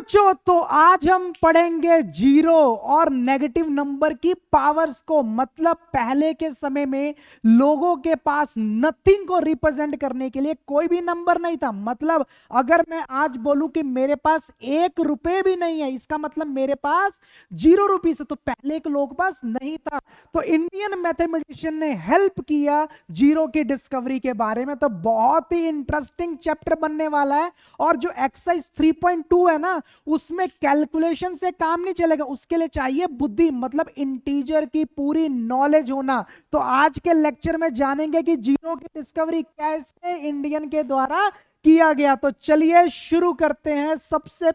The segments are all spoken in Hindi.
बच्चों, तो आज हम पढ़ेंगे जीरो और नेगेटिव नंबर की पावर्स को। मतलब पहले के समय में लोगों के पास नथिंग को रिप्रेजेंट करने के लिए कोई भी नंबर नहीं था। मतलब अगर मैं आज बोलूं कि मेरे पास 1 रुपए भी नहीं है, इसका मतलब मेरे पास 0 रुपीज है। तो पहले के लोगों के पास नहीं था। तो इंडियन मैथमेटिशियन ने हेल्प किया जीरो की डिस्कवरी के बारे में। तो बहुत ही इंटरेस्टिंग चैप्टर बनने वाला है। और जो एक्सरसाइज 3.2 है ना, उसमें कैलकुलेशन से काम नहीं चलेगा, उसके लिए चाहिए बुद्धि, मतलब इंटीजर की पूरी नॉलेज होना। तो आज के लेक्चर में जानेंगे कि जीरो की डिस्कवरी कैसे इंडियन के द्वारा किया गया। तो चलिए शुरू करते हैं। सबसे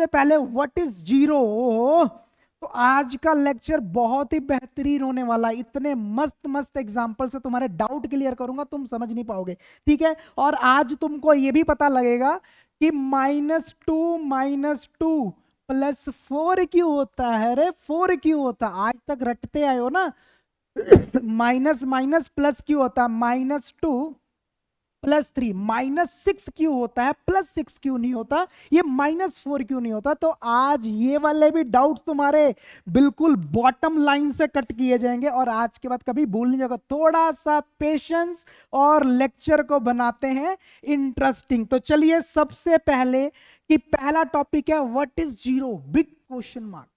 पहले व्हाट इज जीरो। तो आज का लेक्चर बहुत ही बेहतरीन होने वाला है। इतने मस्त मस्त एग्जांपल से तुम्हारे डाउट क्लियर करूंगा, तुम समझ नहीं पाओगे। ठीक है। और आज तुमको यह भी पता लगेगा कि -2 +4 क्यों होता है। रे 4 क्यों होता है, आज तक रटते आए हो ना। माइनस माइनस प्लस क्यों होता है, -2 +3। -6 क्यों होता है, +6 क्यों नहीं होता, ये -4 क्यों नहीं होता। तो आज ये वाले भी डाउट्स तुम्हारे बिल्कुल बॉटम लाइन से कट किए जाएंगे और आज के बाद कभी भूल नहीं जाएगा। थोड़ा सा पेशेंस और लेक्चर को बनाते हैं इंटरेस्टिंग। तो चलिए सबसे पहले कि पहला टॉपिक है what is zero, big question mark.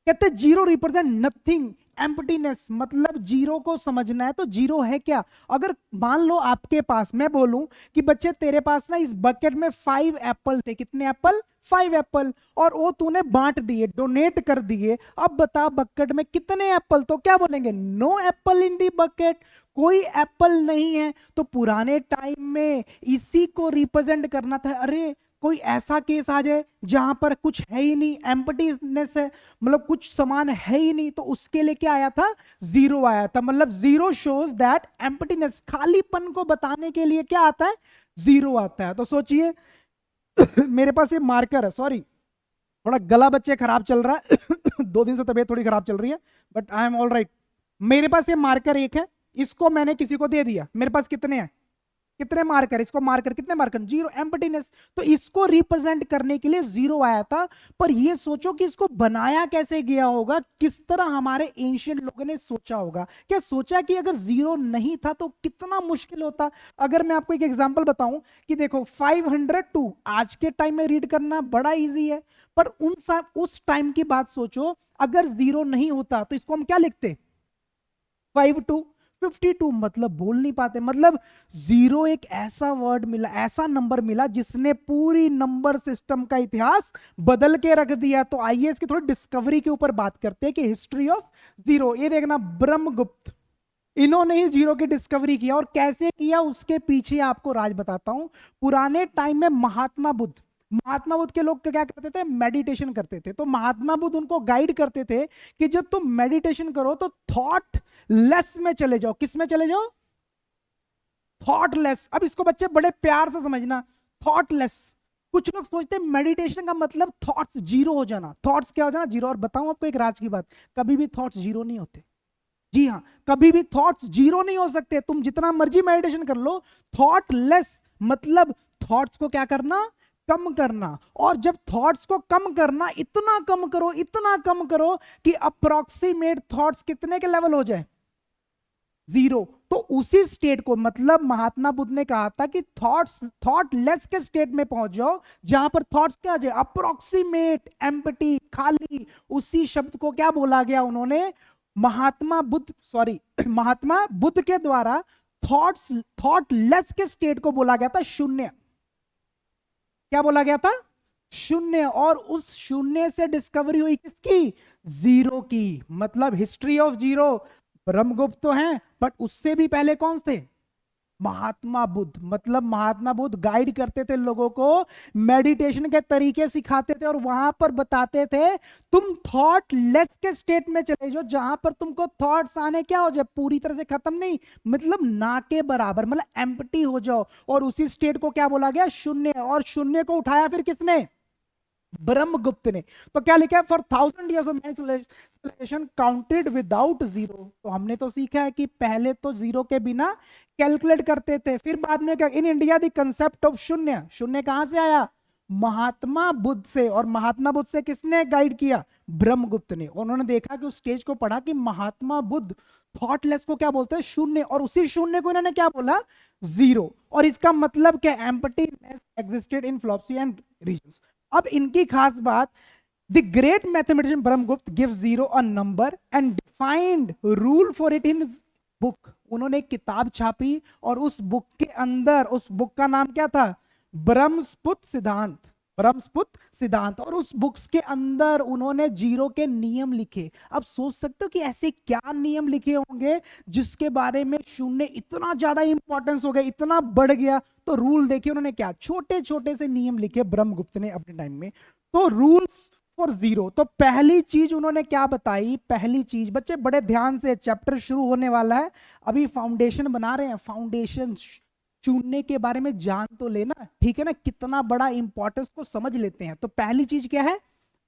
कहते हैं जीरो रिप्रेजेंट नथिंग, एम्प्टीनेस। मतलब जीरो को समझना है तो जीरो है क्या। अगर मान लो आपके पास, मैं बोलूं कि बच्चे तेरे पास ना इस बकेट में 5 एप्पल थे। कितने एप्पल, 5 एप्पल। और वो तूने बांट दिए, डोनेट कर दिए। अब बता बकेट में कितने एप्पल, तो क्या बोलेंगे, no apple in the bucket, कोई एप्पल नहीं है। तो पुराने टाइम में इसी को रिप्रेजेंट करना था। अरे कोई ऐसा केस आ जाए जहां पर कुछ है ही नहीं, एम्प्टीनेस है, मतलब कुछ समान है ही नहीं, तो उसके लिए क्या आया था, जीरो आया था। मतलब जीरो शोज दैट एम्प्टीनेस, खालीपन को बताने के लिए क्या आता है, जीरो आता है। तो सोचिए मेरे पास ये मार्कर है, सॉरी थोड़ा गला बच्चे खराब चल रहा है 2 दिन से तबीयत थोड़ी खराब चल रही है, but I am all right. मेरे पास ये मार्कर एक है, इसको मैंने किसी को दे दिया। मेरे पास कितने हैं, कितने मार्कर, इसको मार्कर कितने मार्कर, जीरो, एम्प्टीनेस। तो इसको रिप्रेजेंट करने के लिए जीरो आया था। पर ये सोचो कि इसको बनाया कैसे गया होगा, किस तरह हमारे एंशिएंट लोगों ने सोचा होगा। क्या सोचा कि अगर जीरो नहीं था तो कितना मुश्किल होता। अगर मैं आपको एक एग्जांपल बताऊं कि देखो 502 आज के टाइम में रीड करना बड़ा इजी है, पर उस टाइम की बात सोचो, अगर जीरो नहीं होता तो इसको हम क्या लिखते, 52 मतलब बोल नहीं पाते। मतलब जीरो एक ऐसा वर्ड मिला, ऐसा नंबर मिला जिसने पूरी नंबर सिस्टम का इतिहास बदल के रख दिया। तो आइए इसकी थोड़ी डिस्कवरी के ऊपर बात करते हैं कि हिस्ट्री ऑफ जीरो। ये देखना, ब्रह्मगुप्त, इन्होंने ही जीरो की डिस्कवरी किया। और कैसे किया उसके पीछे आपको राज बताता हूं। पुराने टाइम में महात्मा बुद्ध के लोग क्या करते थे, मेडिटेशन करते थे। तो महात्मा बुद्ध उनको गाइड करते थे कि जब तुम मेडिटेशन करो तो थॉट लेस में चले जाओ। किस में चले जाओ, थॉटलेस। अब इसको बच्चे बड़े प्यार से समझना, थॉटलेस। कुछ लोग सोचते हैं मेडिटेशन का मतलब थॉट्स जीरो हो जाना। थॉट्स क्या हो जाना, जीरो। और बताऊं आपको एक राज की बात, कभी भी थॉट्स जीरो नहीं होते। जी हाँ, कभी भी थॉट्स जीरो नहीं हो सकते। तुम जितना मर्जी मेडिटेशन कर लो, थॉटलेस मतलब थॉट्स को क्या करना, कम करना। और जब थॉट्स को कम करना, इतना कम करो, इतना कम करो कि अप्रोक्सीमेट थॉट्स कितने के लेवल हो जाए, जीरो। तो उसी स्टेट को, मतलब महात्मा बुद्ध ने कहा था कि थॉटलेस के स्टेट में पहुंच जाओ जहां पर थॉट्स क्या आ जाए, अप्रोक्सीमेट, एम्प्टी, खाली। उसी शब्द को क्या बोला गया उन्होंने, महात्मा बुद्ध के द्वारा थॉटलेस के स्टेट को बोला गया था शून्य। क्या बोला गया था, शून्य। और उस शून्य से डिस्कवरी हुई किसकी, जीरो की। मतलब हिस्ट्री ऑफ जीरो, ब्रह्मगुप्त तो हैं, बट उससे भी पहले कौन थे, महात्मा बुद्ध। मतलब महात्मा बुद्ध गाइड करते थे लोगों को, मेडिटेशन के तरीके सिखाते थे और वहां पर बताते थे तुम थॉट लेस के स्टेट में चले जाओ, जहां पर तुमको थॉट्स आने क्या हो जाए, पूरी तरह से खत्म नहीं, मतलब ना के बराबर, मतलब एम्प्टी हो जाओ। और उसी स्टेट को क्या बोला गया, शून्य। और शून्य को उठाया फिर किसने, ब्रह्मगुप्त ने। तो क्या लिखा है, for 1000 years of civilization counted without zero. तो हमने तो सीखा है कि पहले तो जीरो के बिना कैलकुलेट करते थे। फिर बाद में क्या, in India the concept of शून्य, शून्य कहां से आया, महात्मा बुद्ध से, और महात्मा बुद्ध से किसने गाइड किया? ब्रह्मगुप्त ने। उन्होंने देखा कि उस स्टेज को पढ़ा कि महात्मा बुद्ध थॉटलेस को क्या बोलते हैं? शून्य, और उसी शून्य को इन्होंने क्या बोला? जीरो। और इसका मतलब क्या? Emptiness existed in philosophy and reasons. अब इनकी खास बात, the great mathematician Brahmagupta give zero a number and defined rule for it in book. उन्होंने एक किताब छापी और उस बुक के अंदर, उस बुक का नाम क्या था? ब्रह्मस्पुत्र सिद्धांत। ब्रह्मस्पुत्र सिद्धांत। और उस बुक्स के अंदर उन्होंने जीरो के नियम लिखे। अब सोच सकते हो कि ऐसे क्या नियम लिखे होंगे जिसके बारे में शून्य इतना ज्यादा इंपॉर्टेंस हो गया, इतना बढ़ गया। तो रूल देखिए उन्होंने क्या छोटे छोटे से नियम लिखे ब्रह्मगुप्त ने अपने टाइम में। तो रूल्स फॉर जीरो। तो पहली चीज उन्होंने क्या बताई? पहली चीज, बच्चे बड़े ध्यान से, चैप्टर शुरू होने वाला है, अभी फाउंडेशन बना रहे हैं। फाउंडेशन चुनने के बारे में जान तो लेना, ठीक है ना? कितना बड़ा इंपॉर्टेंस को समझ लेते हैं। तो पहली चीज क्या है?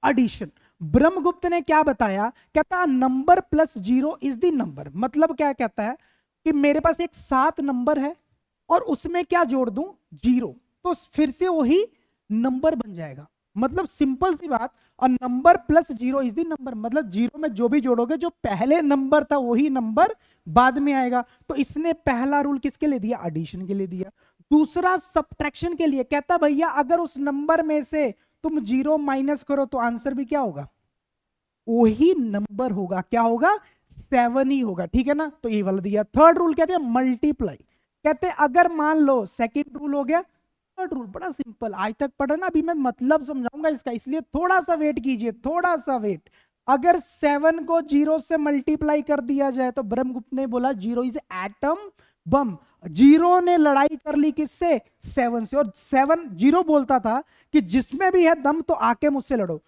एडिशन। ब्रह्मगुप्त ने क्या बताया? कहता number plus zero is the number. मतलब क्या कहता है कि मेरे पास एक 7 नंबर है और उसमें क्या जोड़ दूं? जीरो, तो फिर से वही नंबर बन जाएगा। मतलब सिंपल सी बात, और number plus zero is the number. मतलब जीरो में जो भी जोड़ोगे, जो पहले नंबर था वही नंबर बाद में आएगा। तो इसने पहला रूल किसके लिए दिया? एडिशन के लिए दिया। दूसरा सब्ट्रैक्शन के लिए। कहता भैया अगर उस नंबर में से तुम जीरो माइनस करो तो आंसर भी क्या होगा? वही नंबर होगा। क्या होगा? 7 ही होगा, ठीक है ना? तो ये वाला दिया। थर्ड रूल कहते हैं मल्टीप्लाई। कहते अगर मान लो, सेकेंड रूल हो गया। थर्ड रूल बड़ा सिंपल, आज तक पढ़ा ना, अभी मैं मतलब समझाऊंगा इसका, इसलिए थोड़ा सा वेट कीजिए, थोड़ा सा वेट। अगर 7 को जीरो से मल्टीप्लाई कर दिया जाए तो ब्रह्मगुप्त ने बोला zero is atom bomb. Zero ने लड़ाई कर ली किससे? 7 से। और 7 जीरो बोलता था कि जिसमें भी है दम तो आके मुझसे लड़ो।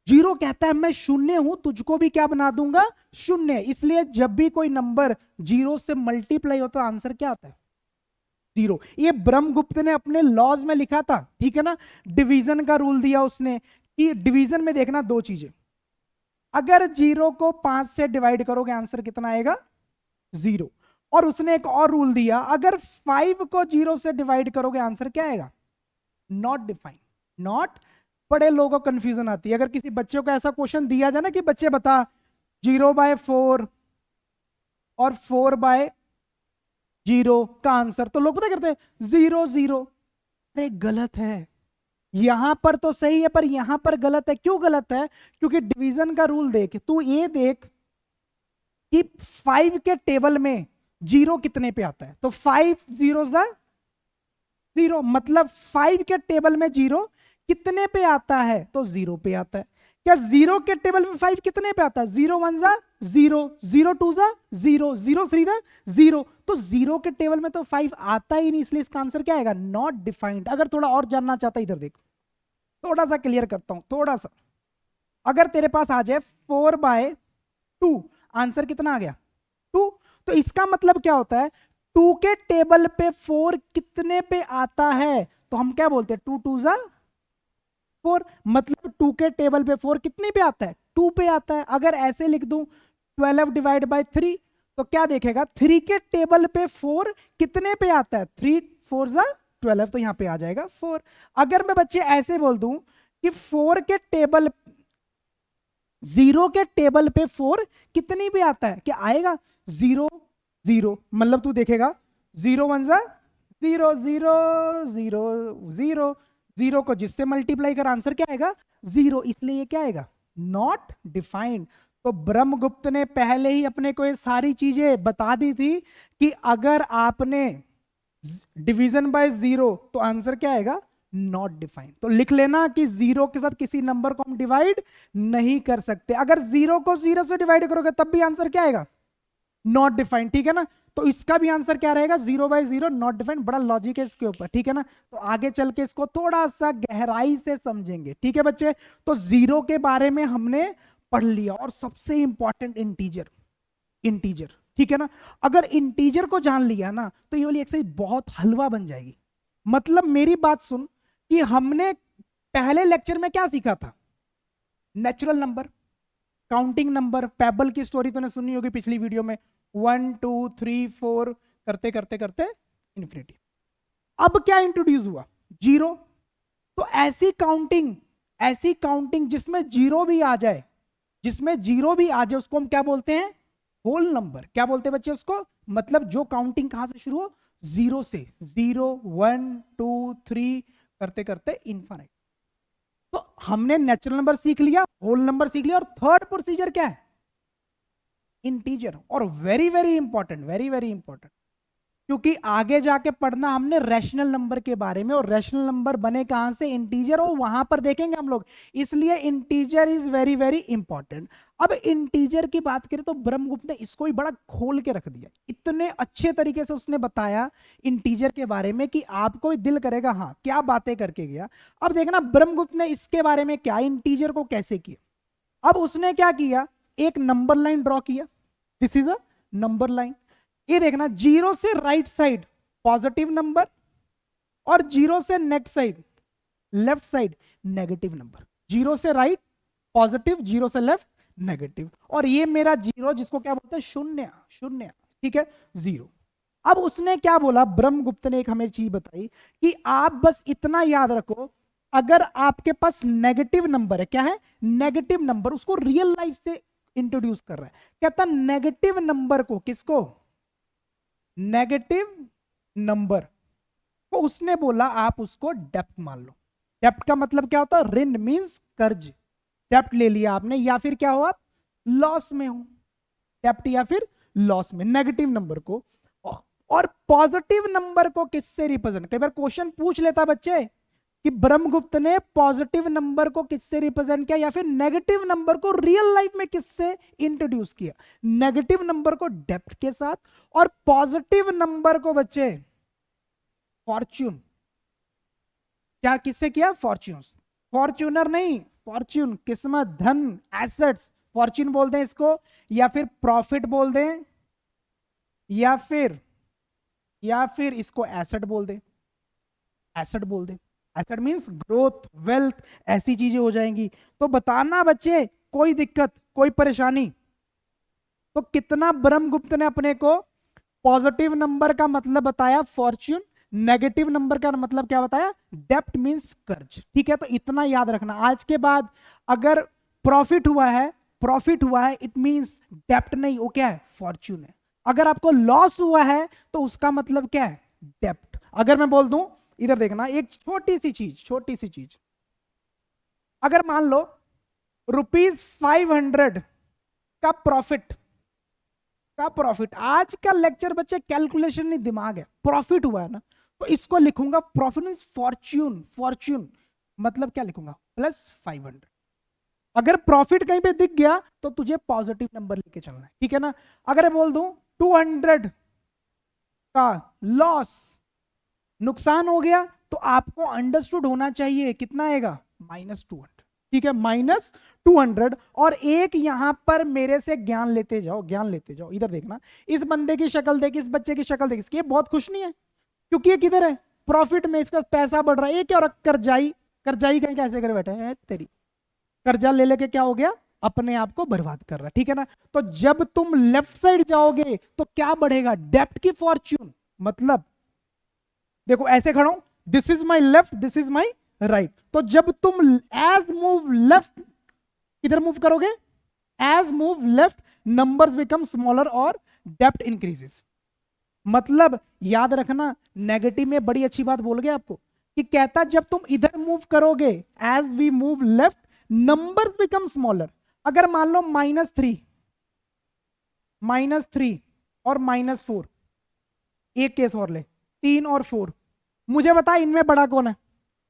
जीरो कहता है मैं शून्य हूं, तुझको भी क्या बना दूंगा? शून्य। इसलिए जब भी कोई नंबर जीरो से मल्टीप्लाई होता है आंसर क्या आता है? जीरो। ये ब्रह्मगुप्त ने अपने लॉज में लिखा था, ठीक है ना? डिवीजन का रूल दिया उसने कि डिवीजन में देखना 2 चीजें। अगर जीरो को 5 से डिवाइड करोगे आंसर कितना आएगा? जीरो। और उसने एक और रूल दिया, अगर 5 को जीरो से डिवाइड करोगे आंसर क्या आएगा? Not defined. नॉट। बड़े लोगों को कंफ्यूजन आती है। अगर किसी बच्चे को ऐसा क्वेश्चन दिया जाए ना कि बच्चे बता 0/4 और 4/0 का आंसर, तो लोग पता करते हैं 0 0। अरे गलत है, यहां पर तो सही है पर यहां पर गलत है। क्यों गलत है? क्योंकि डिवीजन का रूल देख, तू ये देख कि 5 के टेबल में जीरो कितने पे आता है? तो 5 0 0, मतलब 5 के टेबल में जीरो कितने पे आता है? तो 0 पे आता है। क्या 0 के टेबल में 5 कितने पे आता है? 0 1 0, 0 2 0, 0 3 0। तो 0 के टेबल में तो 5 आता ही नहीं, इसलिए इसका आंसर क्या आएगा? Not defined. अगर थोड़ा और जानना चाहता है इधर देख, थोड़ा सा क्लियर करता हूं, थोड़ा सा। अगर तेरे पास आ जाए 4/2, आंसर कितना आ गया? 2। तो इसका मतलब क्या होता है? 2 के टेबल पे 4 कितने पे आता है? तो हम क्या बोलते हैं? 2 2 4। मतलब 2 के टेबल पे 4 कितने पे आता है? 2 पे आता है। अगर ऐसे लिख दूं 12 डिवाइड बाय 3, तो क्या देखेगा? 3 के टेबल पे 4 कितने पे आता है? 3 4 12, तो यहां पे आ जाएगा 4। अगर मैं बच्चे ऐसे बोल दूं कि 4 के टेबल, 0 के टेबल पे 4 कितनी पे आता है? क्या आएगा? 0 0। मतलब तू देखेगा 0 1 0, 0 0 0, 0 को जिससे मल्टीप्लाई कर आंसर क्या आएगा? 0। इसलिए ये क्या आएगा? Not defined. तो ब्रह्मगुप्त ने पहले ही अपने को ये सारी चीजें बता दी थी कि अगर आपने डिवीजन बाय 0 तो आंसर क्या आएगा? Not defined. तो लिख लेना कि 0 के साथ किसी नंबर को हम डिवाइड नहीं कर सकते। अगर 0 को 0 से डिवाइड करोगे तब भी आंसर क्या आएगा? नॉट डिफाइंड, ठीक है ना? तो इसका भी आंसर क्या रहेगा? 0/0 नॉट डिफाइंड। बड़ा लॉजिक है इसके ऊपर, ठीक है ना? तो आगे चल के इसको थोड़ा सा गहराई से समझेंगे, ठीक है बच्चे? तो 0 के बारे में हमने पढ़ लिया। और सबसे इंपॉर्टेंट इंटीजर, इंटीजर, ठीक है ना? अगर इंटीजर को जान लिया ना तो ये वाली एक्सरसाइज बहुत हलवा बन जाएगी। मतलब मेरी बात सुन कि हमने पहले लेक्चर में क्या सीखा था? Natural number, counting number, payable की स्टोरी तूने सुनी होगी पिछली वीडियो में, 1 2 3 4 करते करते करते इंफिनिटी। अब क्या इंट्रोड्यूस हुआ? जीरो। तो ऐसी काउंटिंग जिसमें जीरो भी आ जाए, जिसमें जीरो भी आ जाए, उसको हम क्या बोलते हैं? Whole number. क्या बोलते हैं बच्चे उसको? मतलब जो काउंटिंग कहां से शुरू हो? जीरो से। 0 1 2 3 करते करते इनफाइनाइट। तो हमने नेचुरल नंबर सीख लिया, होल नंबर सीख लिया, और थर्ड प्रोसीजर क्या है? इंटीजर। और very very important, very very important, क्योंकि आगे जाके पढ़ना हमने रैशनल नंबर के बारे में, और रैशनल नंबर बने कहां से? इंटीजर, और वहां पर देखेंगे हम लोग, इसलिए integer is very very important. अब इंटीजर की बात करें तो ब्रह्मगुप्त ने इसको ही बड़ा खोल के रख दिया, इतने अच्छे तरीके से उसने बताया इंटीजर के बारे में कि आपको भी दिल करेगा हाँ क्या बातें करके गया। अब देखना ब्रह्मगुप्त ने इसके बारे में क्या, इंटीजर को कैसे किया। अब उसने क्या किया, एक नंबर लाइन ड्रॉ किया, this is a number line. ये देखना, जीरो से राइट साइड पॉजिटिव नंबर, और जीरो से next side, left side negative number. Zero से राइट पॉजिटिव, जीरो से लेफ्ट नेगेटिव, और ये मेरा जीरो जिसको क्या बोलते हैं? शून्य। शून्य, ठीक है, जीरो। अब उसने क्या बोला, ब्रह्मगुप्त ने एक हमें चीज बताई कि आप बस इतना याद रखो, अगर आपके पास नेगेटिव नंबर है, क्या है? नेगेटिव नंबर, उसको रियल लाइफ से इंट्रोड्यूस कर रहा है। कहता नेगेटिव नंबर को, किसको? नेगेटिव नंबर को उसने बोला आप उसको डेप्ट मान लो। डेप्ट का मतलब क्या होता है? ऋण, मींस कर्ज। डेप्ट ले लिया आपने, या फिर क्या हो, आप लॉस में हो। डेप्ट या फिर लॉस में, नेगेटिव नंबर को। और पॉजिटिव नंबर को किससे रिप्रेजेंट? कई बार क्वेश्चन पूछ लेता बच्चे कि ब्रह्मगुप्त ने पॉजिटिव नंबर को किससे रिप्रेजेंट किया, या फिर नेगेटिव नंबर को रियल लाइफ में किससे इंट्रोड्यूस किया? नेगेटिव नंबर को डेप्ट के साथ, और पॉजिटिव नंबर को बच्चे फॉर्च्यून। क्या किससे किया? फॉर्च्यून। फॉर्च्यूनर नहीं, फॉर्च्यून किस्मत, धन, एसेट्स, फॉर्च्यून बोल दें इसको, या फिर प्रॉफिट बोल दें, या फिर इसको एसेट बोल दें। एसेट बोल दें, एसेट मींस ग्रोथ, वेल्थ, ऐसी चीजें हो जाएंगी। तो बताना बच्चे, कोई दिक्कत, कोई परेशानी? तो कितना ब्रह्मगुप्त ने अपने को पॉजिटिव नंबर का मतलब बताया फॉर्च्यून, नेगेटिव नंबर का मतलब क्या बताया? डेप्ट मींस कर्ज। ठीक है, तो इतना याद रखना। आज के बाद अगर प्रॉफिट हुआ है इट मींस डेप्ट नहीं, वो क्या है? फॉर्च्यून है। अगर आपको लॉस हुआ है तो उसका मतलब क्या है? डेप्ट। अगर मैं बोल दूं, इधर देखना, एक छोटी सी चीज, अगर मान लो ₹500 का प्रॉफिट, आज का लेक्चर बच्चे कैलकुलेशन नहीं, दिमाग है, प्रॉफिट हुआ है ना, तो इसको लिखूंगा प्रॉफिट मींस फॉर्च्यून मतलब क्या लिखूंगा? +500। अगर प्रॉफिट कहीं पे दिख गया तो तुझे पॉजिटिव नंबर लेके चलना है, ठीक है ना। अगर मैं बोल दूं 200 का लॉस, नुकसान हो गया, तो आपको अंडरस्टूड होना चाहिए कितना आएगा? -200, ठीक है, -200। और एक यहां पर मेरे से ज्ञान लेते जाओ। इधर देखना, इस बंदे की शक्ल देख, इस बच्चे की शक्ल देख, इसकी बहुत खुश नहीं है, क्योंकि ये किधर है? प्रॉफिट में, इसका पैसा बढ़ रहा है। ये क्या हो रहा? कर्जाई कहीं कैसे करे बैठे हैं तेरी, कर्जा ले लेके क्या हो गया? अपने आप को बर्बाद कर रहा है, ठीक है ना। तो जब तुम लेफ्ट साइड जाओगे तो क्या बढ़ेगा? डेप्ट की फॉर्च्यून। मतलब देखो ऐसे खड़ा हूं, this is my left, this is my right. तो जब तुम एज मूव लेफ्ट, किधर मूव करोगे? As move left, numbers become smaller और डेप्ट इंक्रीजेस। मतलब याद रखना, नेगेटिव में बड़ी अच्छी बात बोल गया आपको कि कहता जब तुम इधर मूव करोगे, as we move left, numbers become smaller. अगर मान लो -3 और -4, एक केस और ले, 3 और 4, मुझे बता इनमें बड़ा कौन है?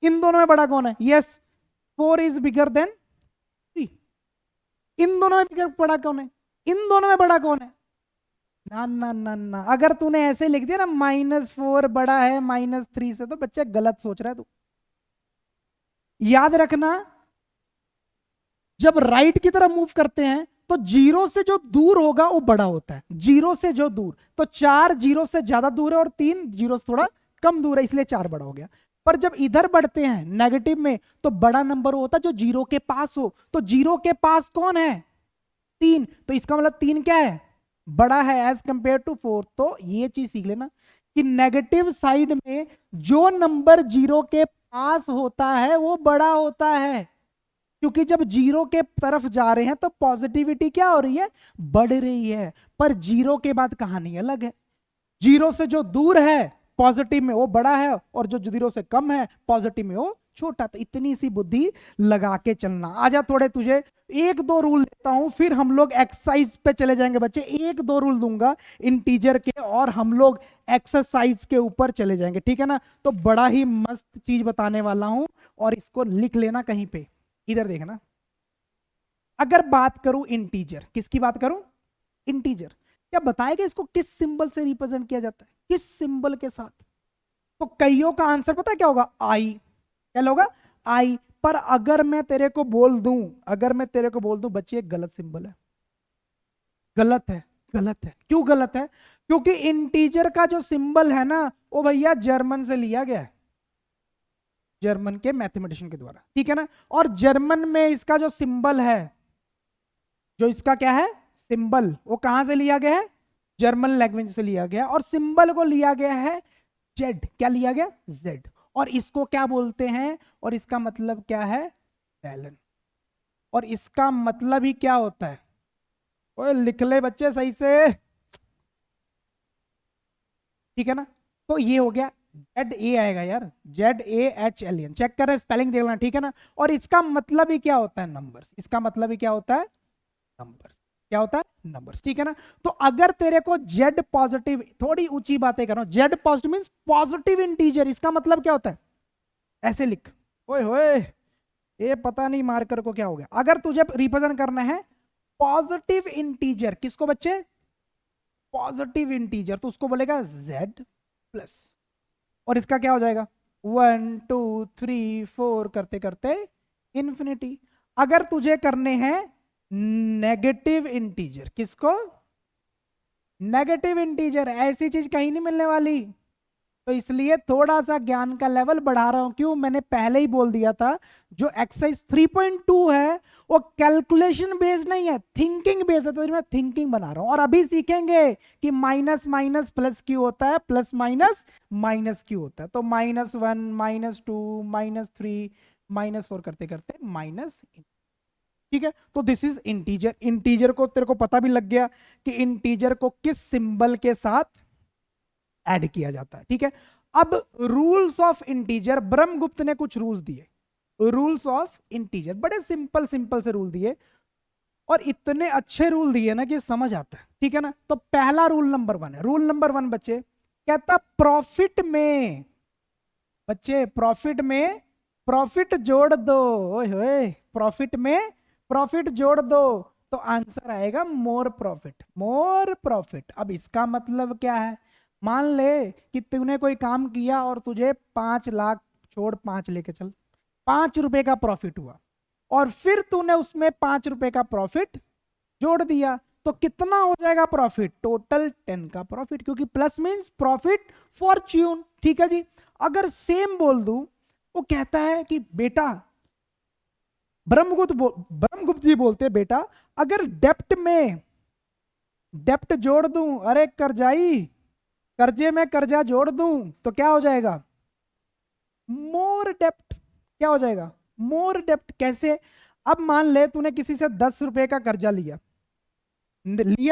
इन दोनों में बड़ा कौन है? Yes, 4 is bigger than 3। इन दोनों में बिगर बड़ा कौन है? इन दोनों में बड़ा कौन है? ना ना ना ना, अगर तूने ऐसे लिख दिया ना -4 बड़ा है -3 से, तो बच्चे गलत सोच रहा है तू। याद रखना, जब राइट की तरफ मूव करते हैं तो जीरो से जो दूर होगा वो बड़ा होता है। जीरो से जो दूर, तो 4 जीरो से ज्यादा दूर है और 3 जीरो से थोड़ा कम दूर है, इसलिए 4 बड़ा हो गया। पर जब इधर बढ़ते हैं नेगेटिव में, तो बड़ा नंबर होता है जो जीरो के पास हो। तो जीरो के पास कौन है? 3। तो इसका मतलब 3 क्या है? बड़ा है एज कंपेयर टू 4। तो ये चीज सीख लेना कि नेगेटिव साइड में जो नंबर जीरो के पास होता है वो बड़ा होता है, क्योंकि जब जीरो के तरफ जा रहे हैं तो पॉजिटिविटी क्या हो रही है, बढ़ रही है। पर जीरो के बाद कहानी अलग है, जीरो से जो दूर है पॉजिटिव में वो बड़ा है, और जो जीरो से कम है पॉजिटिव में वो छोटा। तो इतनी सी बुद्धि लगा के चलना। आजा थोड़े तुझे एक दो रूल देता हूं, फिर हम लोग एक्सरसाइज पे चले जाएंगे बच्चे। एक दो रूल दूंगा इंटीजर के और हम लोग एक्सरसाइज के ऊपर चले जाएंगे, ठीक है ना। तो बड़ा ही मस्त चीज बताने वाला हूं, और इसको लिख लेना कहीं पे, इधर देखना। अगर बात करूं इंटीजर, किसकी बात करूं, इंटीजर, क्या बताएगा इसको किस सिंबल से रिप्रेजेंट किया जाता है, किस सिंबल के साथ। तो कईयों का आंसर पता है क्या होगा, आई। क्या होगा, आई। पर अगर मैं तेरे को बोल दूं, अगर मैं तेरे को बोल दूं बच्चे एक गलत सिंबल है, गलत है, गलत है। क्यों गलत है, क्योंकि इंटीजर का जो सिंबल है ना वो भैया जर्मन से लिया गया है, जर्मन के मैथमेटिशियन के द्वारा, ठीक है ना। और जर्मन में इसका जो सिंबल है, जो इसका क्या है सिंबल, वो कहां से लिया गया है, जर्मन लैंग्वेज से लिया गया। और सिंबल को लिया गया है जेड, क्या लिया गया, जेड। और इसको क्या बोलते हैं, और इसका मतलब क्या है, टैलन। और इसका मतलब ही क्या होता है, ओए लिख ले बच्चे सही से, ठीक है ना। तो ये हो गया, जेड ए आएगा यार, Z A H L N, check कर रहे स्पेलिंग देख लेना, ठीक है ना। और इसका मतलब ही क्या होता है, नंबर्स। इसका मतलब ही क्या होता है, नंबर्स। क्या होता है, नंबर्स, ठीक है ना। तो अगर तेरे को जेड पॉजिटिव, थोड़ी ऊंची बातें कर रहा हूं, Z positive means positive integer, इसका मतलब क्या होता है, ऐसे लिख। ओए होए, ये पता नहीं मार्कर को क्या हो गया। अगर तुझे रिप्रेजेंट करना है पॉजिटिव इंटीजर, किसको बच्चे, पॉजिटिव इंटीजर, तो उसको बोलेगा जेड प्लस। और इसका क्या हो जाएगा, 1 2 3 4 करते करते इंफिनिटी। अगर तुझे करने हैं नेगेटिव इंटीजर, किसको, नेगेटिव इंटीजर, ऐसी चीज कहीं नहीं मिलने वाली। तो इसलिए थोड़ा सा ज्ञान का लेवल बढ़ा रहा हूं। क्यों, मैंने पहले ही बोल दिया था जो एक्सरसाइज 3.2 है वो कैलकुलेशन बेस्ड नहीं है, थिंकिंग बेस्ड है। तो मैं थिंकिंग बना रहा हूं। और अभी सीखेंगे कि माइनस माइनस प्लस क्यों होता है, प्लस माइनस माइनस क्यों होता है। तो -1 -2 -3 -4 करते करते माइनस, ठीक है। तो दिस इज इंटीजर। इंटीजर को तेरे को पता भी लग गया कि इंटीजर को किस सिंबल के साथ ऐड किया जाता है, ठीक है। अब रूल्स ऑफ इंटीजर, ब्रह्मगुप्त ने कुछ रूल्स दिए, रूल्स ऑफ इंटीजर, बड़े सिंपल सिंपल से रूल दिए, और इतने अच्छे रूल दिए ना कि समझ आता है, ठीक है ना। तो पहला रूल नंबर 1 है, रूल नंबर 1 बच्चे कहता प्रॉफिट में, बच्चे प्रॉफिट में प्रॉफिट जोड़ दो, ओए होए, प्रॉफिट में प्रॉफिट जोड़ दो तो आंसर आएगा मोर प्रॉफिट, मोर प्रॉफिट। अब इसका मतलब क्या है, मान ले कि तूने कोई काम किया और तुझे 5 लाख छोड़ 5 लेके चल, 5 रुपए का प्रॉफिट हुआ, और फिर तूने उसमें 5 रुपए का प्रॉफिट जोड़ दिया, तो कितना हो जाएगा प्रॉफिट, टोटल 10 का प्रॉफिट, क्योंकि प्लस मींस प्रॉफिट फॉर्च्यून, ठीक है जी। अगर सेम बोल दूं, वो कहता है कि बेटा, ब्रह्मगुप्त जी बोलते बेटा अगर डेप्ट में डेप्ट जोड़ दूं, अरे कर्जाई, कर्जे में कर्जा जोड़ दूं तो क्या हो जाएगा, मोर डेप्ट। क्या हो जाएगा, मोर डेप्ट। कैसे, अब मान ले तूने किसी से 10 रुपए का कर्जा लिया,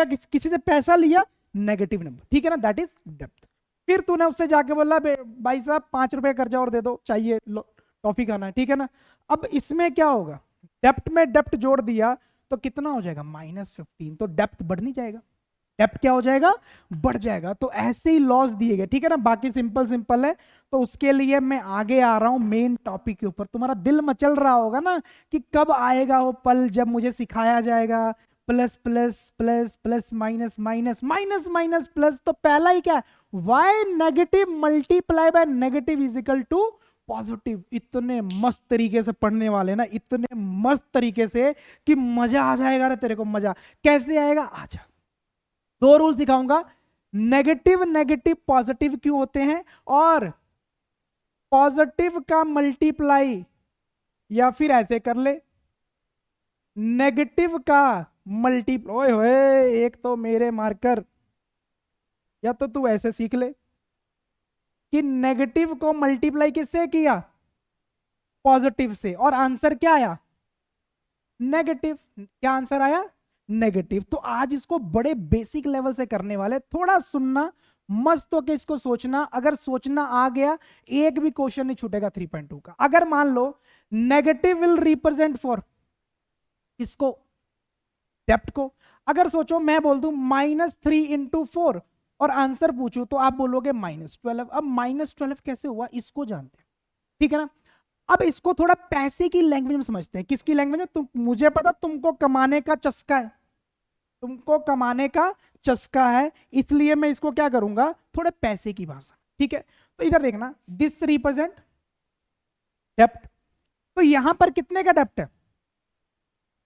किसी से पैसा लिया, नेगेटिव नंबर, ठीक है ना, दैट इज डेप्ट। फिर तूने उससे जाके बोला भाई साहब 5 रुपए कर्जा और दे दो, चाहिए टॉफी खाना है, ठीक है ना। अब इसमें क्या होगा, डेप्ट में डेप्ट जोड़ दिया तो कितना हो जाएगा, -15, तो डेप्ट बढ़ नहीं जाएगा, डेप्ट क्या हो जाएगा, बढ़ जाएगा। तो ऐसे ही लॉस दिए गए, ठीक है ना। बाकी सिंपल सिंपल है। तो उसके लिए मैं आगे आ रहा हूं मेन टॉपिक के ऊपर। तुम्हारा दिल मचल रहा होगा ना कि कब आएगा वो पल जब मुझे सिखाया जाएगा plus plus plus plus minus minus minus minus plus. तो पहला ही क्या है, why negative multiply by negative is equal to positive. इतने मस्त तरीके से पढ़ने वाले ना, इतने मस्त तरीके से कि मजा आ जाएगा ना तेरे को। मजा कैसे आएगा, आजा 2 रूल सिखाऊंगा, नेगेटिव नेगेटिव पॉजिटिव क्यों होते हैं, और पॉजिटिव का मल्टीप्लाई, या फिर ऐसे कर ले नेगेटिव का मल्टीप्लाई। ओए होए, एक तो मेरे मार्कर, या तो तू ऐसे सीख ले कि नेगेटिव को मल्टीप्लाई किससे किया, पॉजिटिव से, और आंसर क्या आया? नेगेटिव। क्या आंसर आया? नेगेटिव। तो आज इसको बड़े बेसिक लेवल से करने वाले, थोड़ा सुनना, मस्त होके इसको सोचना। अगर सोचना आ गया, एक भी क्वेश्चन नहीं छूटेगा 3.2 का। अगर मान लो नेगेटिव विल रिप्रेजेंट फॉर इसको, डेप्ट को, अगर सोचो मैं बोल दूं -3 × 4 और आंसर पूछूं तो आप बोलोगे -12। अब -12 कैसे हुआ इसको जानते हैं, ठीक है ना। अब इसको थोड़ा पैसे की लैंग्वेज में समझते हैं। किसकी लैंग्वेज में? तुम, मुझे पता तुमको कमाने का चस्का है, तुमको कमाने का चस्का है, इसलिए मैं इसको क्या करूंगा, थोड़े पैसे की भाषा, ठीक है। तो इधर देखना, दिस रिप्रेजेंट डेप्ट। तो यहां पर कितने का डेप्ट है?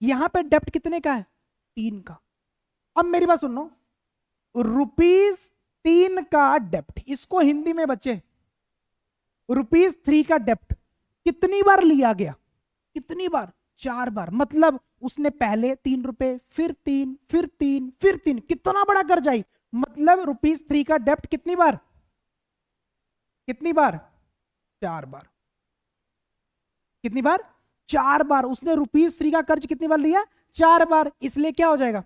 यहां पर डेप्ट कितने का है? 3 का। अब मेरी बात सुनो, ₹3 का डेप्ट, इसको हिंदी में बच्चे ₹3 का डेप्ट कितनी बार लिया गया? कितनी बार? 4 बार। मतलब उसने पहले 3 रुपए, फिर 3, फिर 3, फिर 3, कितना बड़ा कर्जाई। मतलब ₹3 का डेप्ट कितनी बार? कितनी बार? 4 बार। कितनी बार? 4 बार। उसने ₹3 का कर्ज कितनी बार लिया? 4 बार। इसलिए क्या हो जाएगा?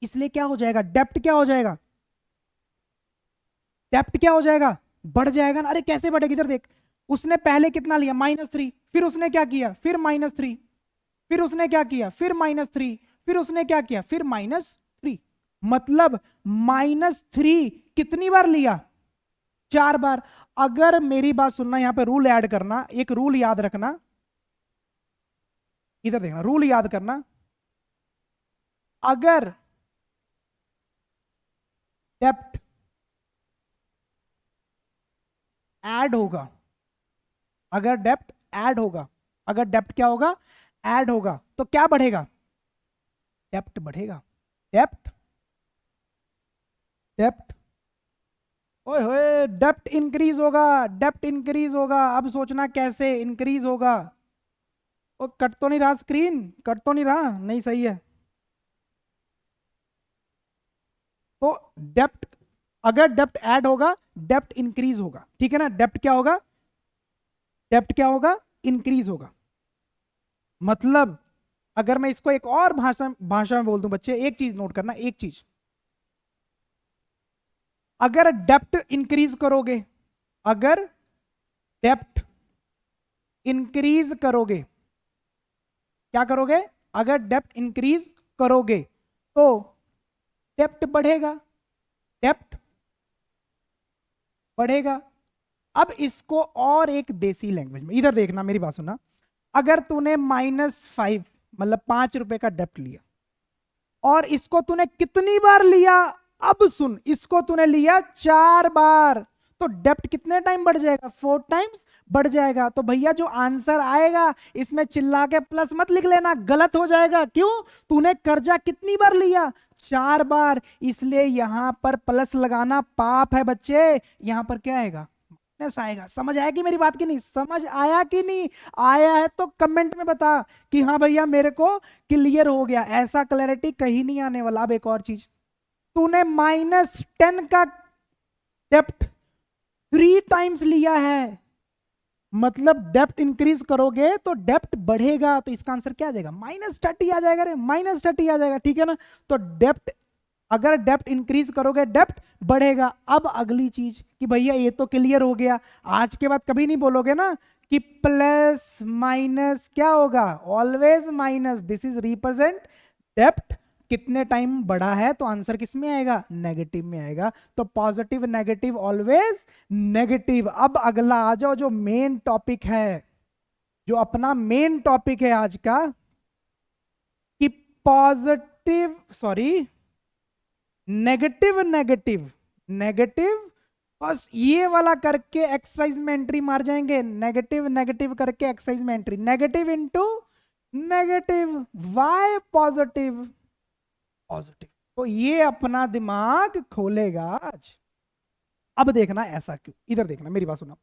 इसलिए क्या हो जाएगा? डेप्ट क्या हो जाएगा? डेप्ट क्या हो जाएगा? बढ़ जाएगा ना। अरे कैसे बढ़ेगा? इधर देख, उसने पहले कितना लिया? -3, फिर उसने क्या किया? फिर -3, फिर उसने क्या किया? फिर -3, फिर उसने क्या किया? फिर -3। मतलब -3 कितनी बार लिया? 4 बार। अगर मेरी बात सुनना, यहां पे रूल ऐड करना, एक रूल याद रखना, इधर देखना, रूल याद करना। अगर डेप्ट ऐड होगा, अगर डेप्ट ऐड होगा, अगर डेप्ट क्या होगा? ऐड होगा, तो क्या बढ़ेगा? डेप्ट बढ़ेगा। डेप्ट, डेप्ट, ओए होए, डेप्ट इंक्रीज होगा, डेप्ट इंक्रीज होगा। अब सोचना कैसे इंक्रीज होगा। ओ, कट तो नहीं रहा स्क्रीन? कट तो नहीं रहा? नहीं, सही है। तो डेप्ट, अगर डेप्ट ऐड होगा, डेप्ट इंक्रीज होगा, ठीक है ना। डेप्ट क्या होगा? डेप्ट क्या होगा? इंक्रीज होगा। मतलब अगर मैं इसको एक और भाषा में बोल दूं बच्चे, एक चीज नोट करना, एक चीज, अगर डेप्ट इंक्रीज करोगे, अगर डेप्ट इंक्रीज करोगे, क्या करोगे? अगर डेप्ट इंक्रीज करोगे तो डेप्ट बढ़ेगा, डेप्ट बढ़ेगा। अब इसको और एक देसी लैंग्वेज में, इधर देखना, मेरी बात सुनना। अगर तूने -5 मतलब 5 रुपए का डेप्ट लिया, और इसको तूने कितनी बार लिया? अब सुन, इसको तूने लिया 4 बार, तो डेप्ट कितने टाइम बढ़ जाएगा? 4 टाइम्स बढ़ जाएगा। तो भैया जो आंसर आएगा, इसमें चिल्ला के प्लस मत लिख लेना, गलत हो जाएगा। क्यों? तूने कर्जा कितनी बार लिया? 4 बार। इसलिए यहां पर प्लस लगाना पाप है बच्चे। यहां पर क्या आएगा? माइनस आएगा। समझ आया कि मेरी बात की नहीं? समझ आया कि नहीं आया है तो कमेंट में बता कि हाँ भैया मेरे को क्लियर हो गया। ऐसा क्लैरिटी कहीं नहीं आने वाला। अब एक और चीज, तूने -10 का डेप्ट 3 टाइम्स लिया है, मतलब डेप्ट इंक्रीज करोगे तो डेप्ट बढ़ेगा। तो इसका आंसर क्या आ जाएगा? -30 आ जाएगा रे, -30 आ जाएगा, ठीक है ना। तो डेप्ट, अगर डेप्ट इंक्रीज करोगे डेप्ट बढ़ेगा। अब अगली चीज कि भैया ये तो क्लियर हो गया, आज के बाद कभी नहीं बोलोगे ना कि प्लस माइनस क्या होगा? Always minus. This is represent depth कितने टाइम बढ़ा है, तो आंसर किस में आएगा? नेगेटिव में आएगा। तो पॉजिटिव नेगेटिव ऑलवेज नेगेटिव। अब अगला आ जाओ, जो मेन टॉपिक है, जो अपना मेन टॉपिक है आज का, कि positive, sorry, negative negative negative, बस ये वाला करके एक्सरसाइज में एंट्री मार जाएंगे। नेगेटिव नेगेटिव करके एक्सरसाइज में entry, negative into negative, why positive positive. तो ये अपना दिमाग खोलेगा आज। अब देखना ऐसा क्यों, इधर देखना, मेरी बात सुनो।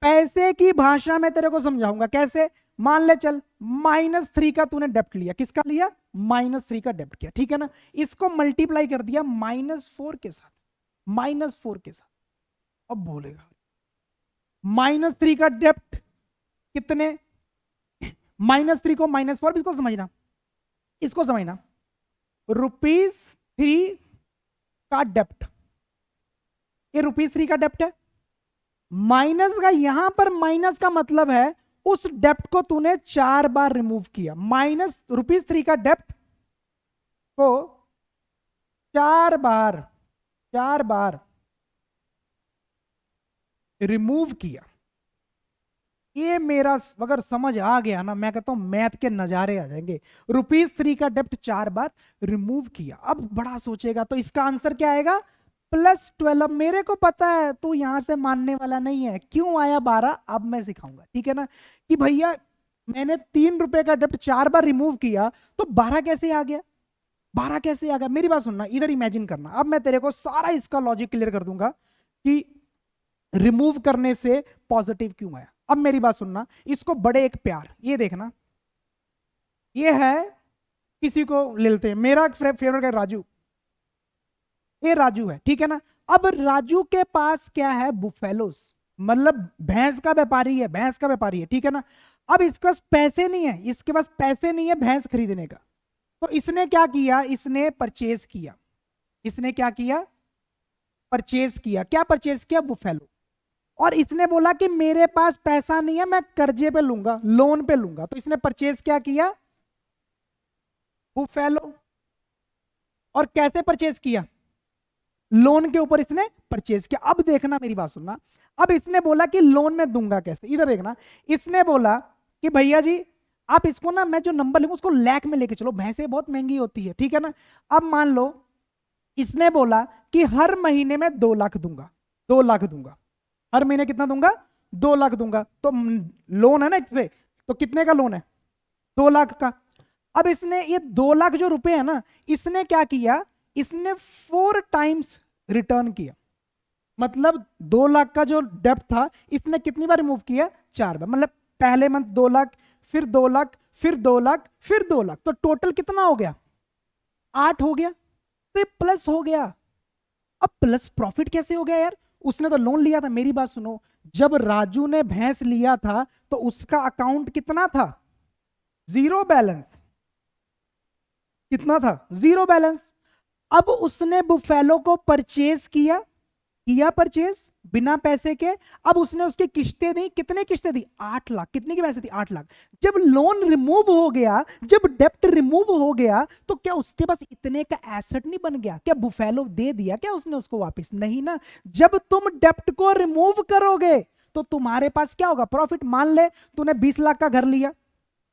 पैसे की भाषा में तेरे को समझाऊंगा कैसे। मान ले चल -3 का तूने डेप्ट लिया, किसका लिया? -3 का डेप्ट किया, ठीक है ना। इसको मल्टीप्लाई कर दिया -4 के साथ, -4 के साथ। अब बोलेगा -3 का डेप्ट कितने? -3 को -4, इसको समझना, इसको समझना। ₹3 का डेप्ट, ये ₹3 का डेप्ट है। माइनस का, यहां पर माइनस का मतलब है उस डेप्ट को तूने 4 बार रिमूव किया। -3 का डेप्ट को 4 बार रिमूव किया। ये मेरा अगर समझ आ गया ना, मैं कहता हूं मैथ के नजारे आ जाएंगे। ₹3 का डेप्ट 4 बार रिमूव किया। अब बड़ा सोचेगा तो इसका आंसर क्या आएगा? +12। अब मेरे को पता है तू यहां से मानने वाला नहीं है, क्यों आया 12 अब मैं सिखाऊंगा, ठीक है ना। कि भैया मैंने ₹3 का डेप्ट 4 बार रिमूव किया तो 12 कैसे आ गया? 12 कैसे आ गया? मेरी बात सुनना, इधर इमेजिन करना। अब मैं तेरे को सारा इसका लॉजिक क्लियर कर दूंगा कि रिमूव करने से पॉजिटिव क्यों आया। अब मेरी बात सुनना, इसको बड़े एक प्यार, ये देखना, ये है, किसी को ले लेते हैं, मेरा फेवरेट है राजू। ये राजू है, ठीक है ना। अब राजू के पास क्या है? बुफेलोस, मतलब भैंस का व्यापारी है, भैंस का व्यापारी है, ठीक है ना। अब इसके पास पैसे नहीं है, इसके पास पैसे नहीं है भैंस खरीदने का। तो इसने क्या किया? इसने परचेज किया। इसने क्या किया? परचेज किया। क्या परचेज किया? बुफेलो। और इसने बोला कि मेरे पास पैसा नहीं है, मैं कर्जे पे लूंगा, लोन पे लूंगा। तो इसने परचेज क्या किया? बुफेलो। और कैसे परचेज किया? लोन के ऊपर इसने परचेज किया। अब देखना, मेरी बात सुनना, अब इसने बोला कि लोन में दूंगा कैसे। इधर देखना, इसने बोला कि भैया जी आप इसको ना, मैं जो नंबर लिखूं उसको लाख में लेके चलो, भैंसें बहुत महंगी होती है, ठीक है ना। अब मान लो इसने बोला कि हर महीने में 2 लाख दूंगा, 2 लाख दूंगा, हर महीने कितना दूंगा? 2 लाख दूंगा। तो लोन है ना इस पे, तो कितने का लोन है? 2 लाख का। अब इसने ये 2 लाख जो रुपए है ना, इसने क्या किया? इसने 4 टाइम्स रिटर्न किया। मतलब 2 लाख का जो डेप्ट था इसने कितनी बार रिमूव किया? 4 बार। मतलब पहले मंथ 2 लाख, फिर 2 लाख, फिर 2 लाख, फिर 2 लाख, तो टोटल कितना हो गया? 8 हो गया। तो ये प्लस हो गया। अब प्लस प्रॉफिट कैसे हो गया यार? उसने तो लोन लिया था। मेरी बात सुनो, जब राजू ने भैंस लिया था तो उसका अकाउंट कितना था? 0 बैलेंस। कितना था? 0 बैलेंस। अब उसने बुफेलो को परचेज किया, किया परचेज बिना पैसे के। अब उसने उसकी किस्तें दी, कितने किस्तें दी? 8 लाख। कितने की पैसे दी? 8 लाख। जब लोन रिमूव हो गया, जब डेप्ट रिमूव हो गया, तो क्या उसके पास इतने का एसेट नहीं बन गया? क्या बुफेलो दे दिया क्या उसने उसको वापस? नहीं ना। जब तुम डेप्ट को रिमूव करोगे तो तुम्हारे पास क्या होगा? प्रॉफिट। मान ले तूने 20 लाख का घर लिया,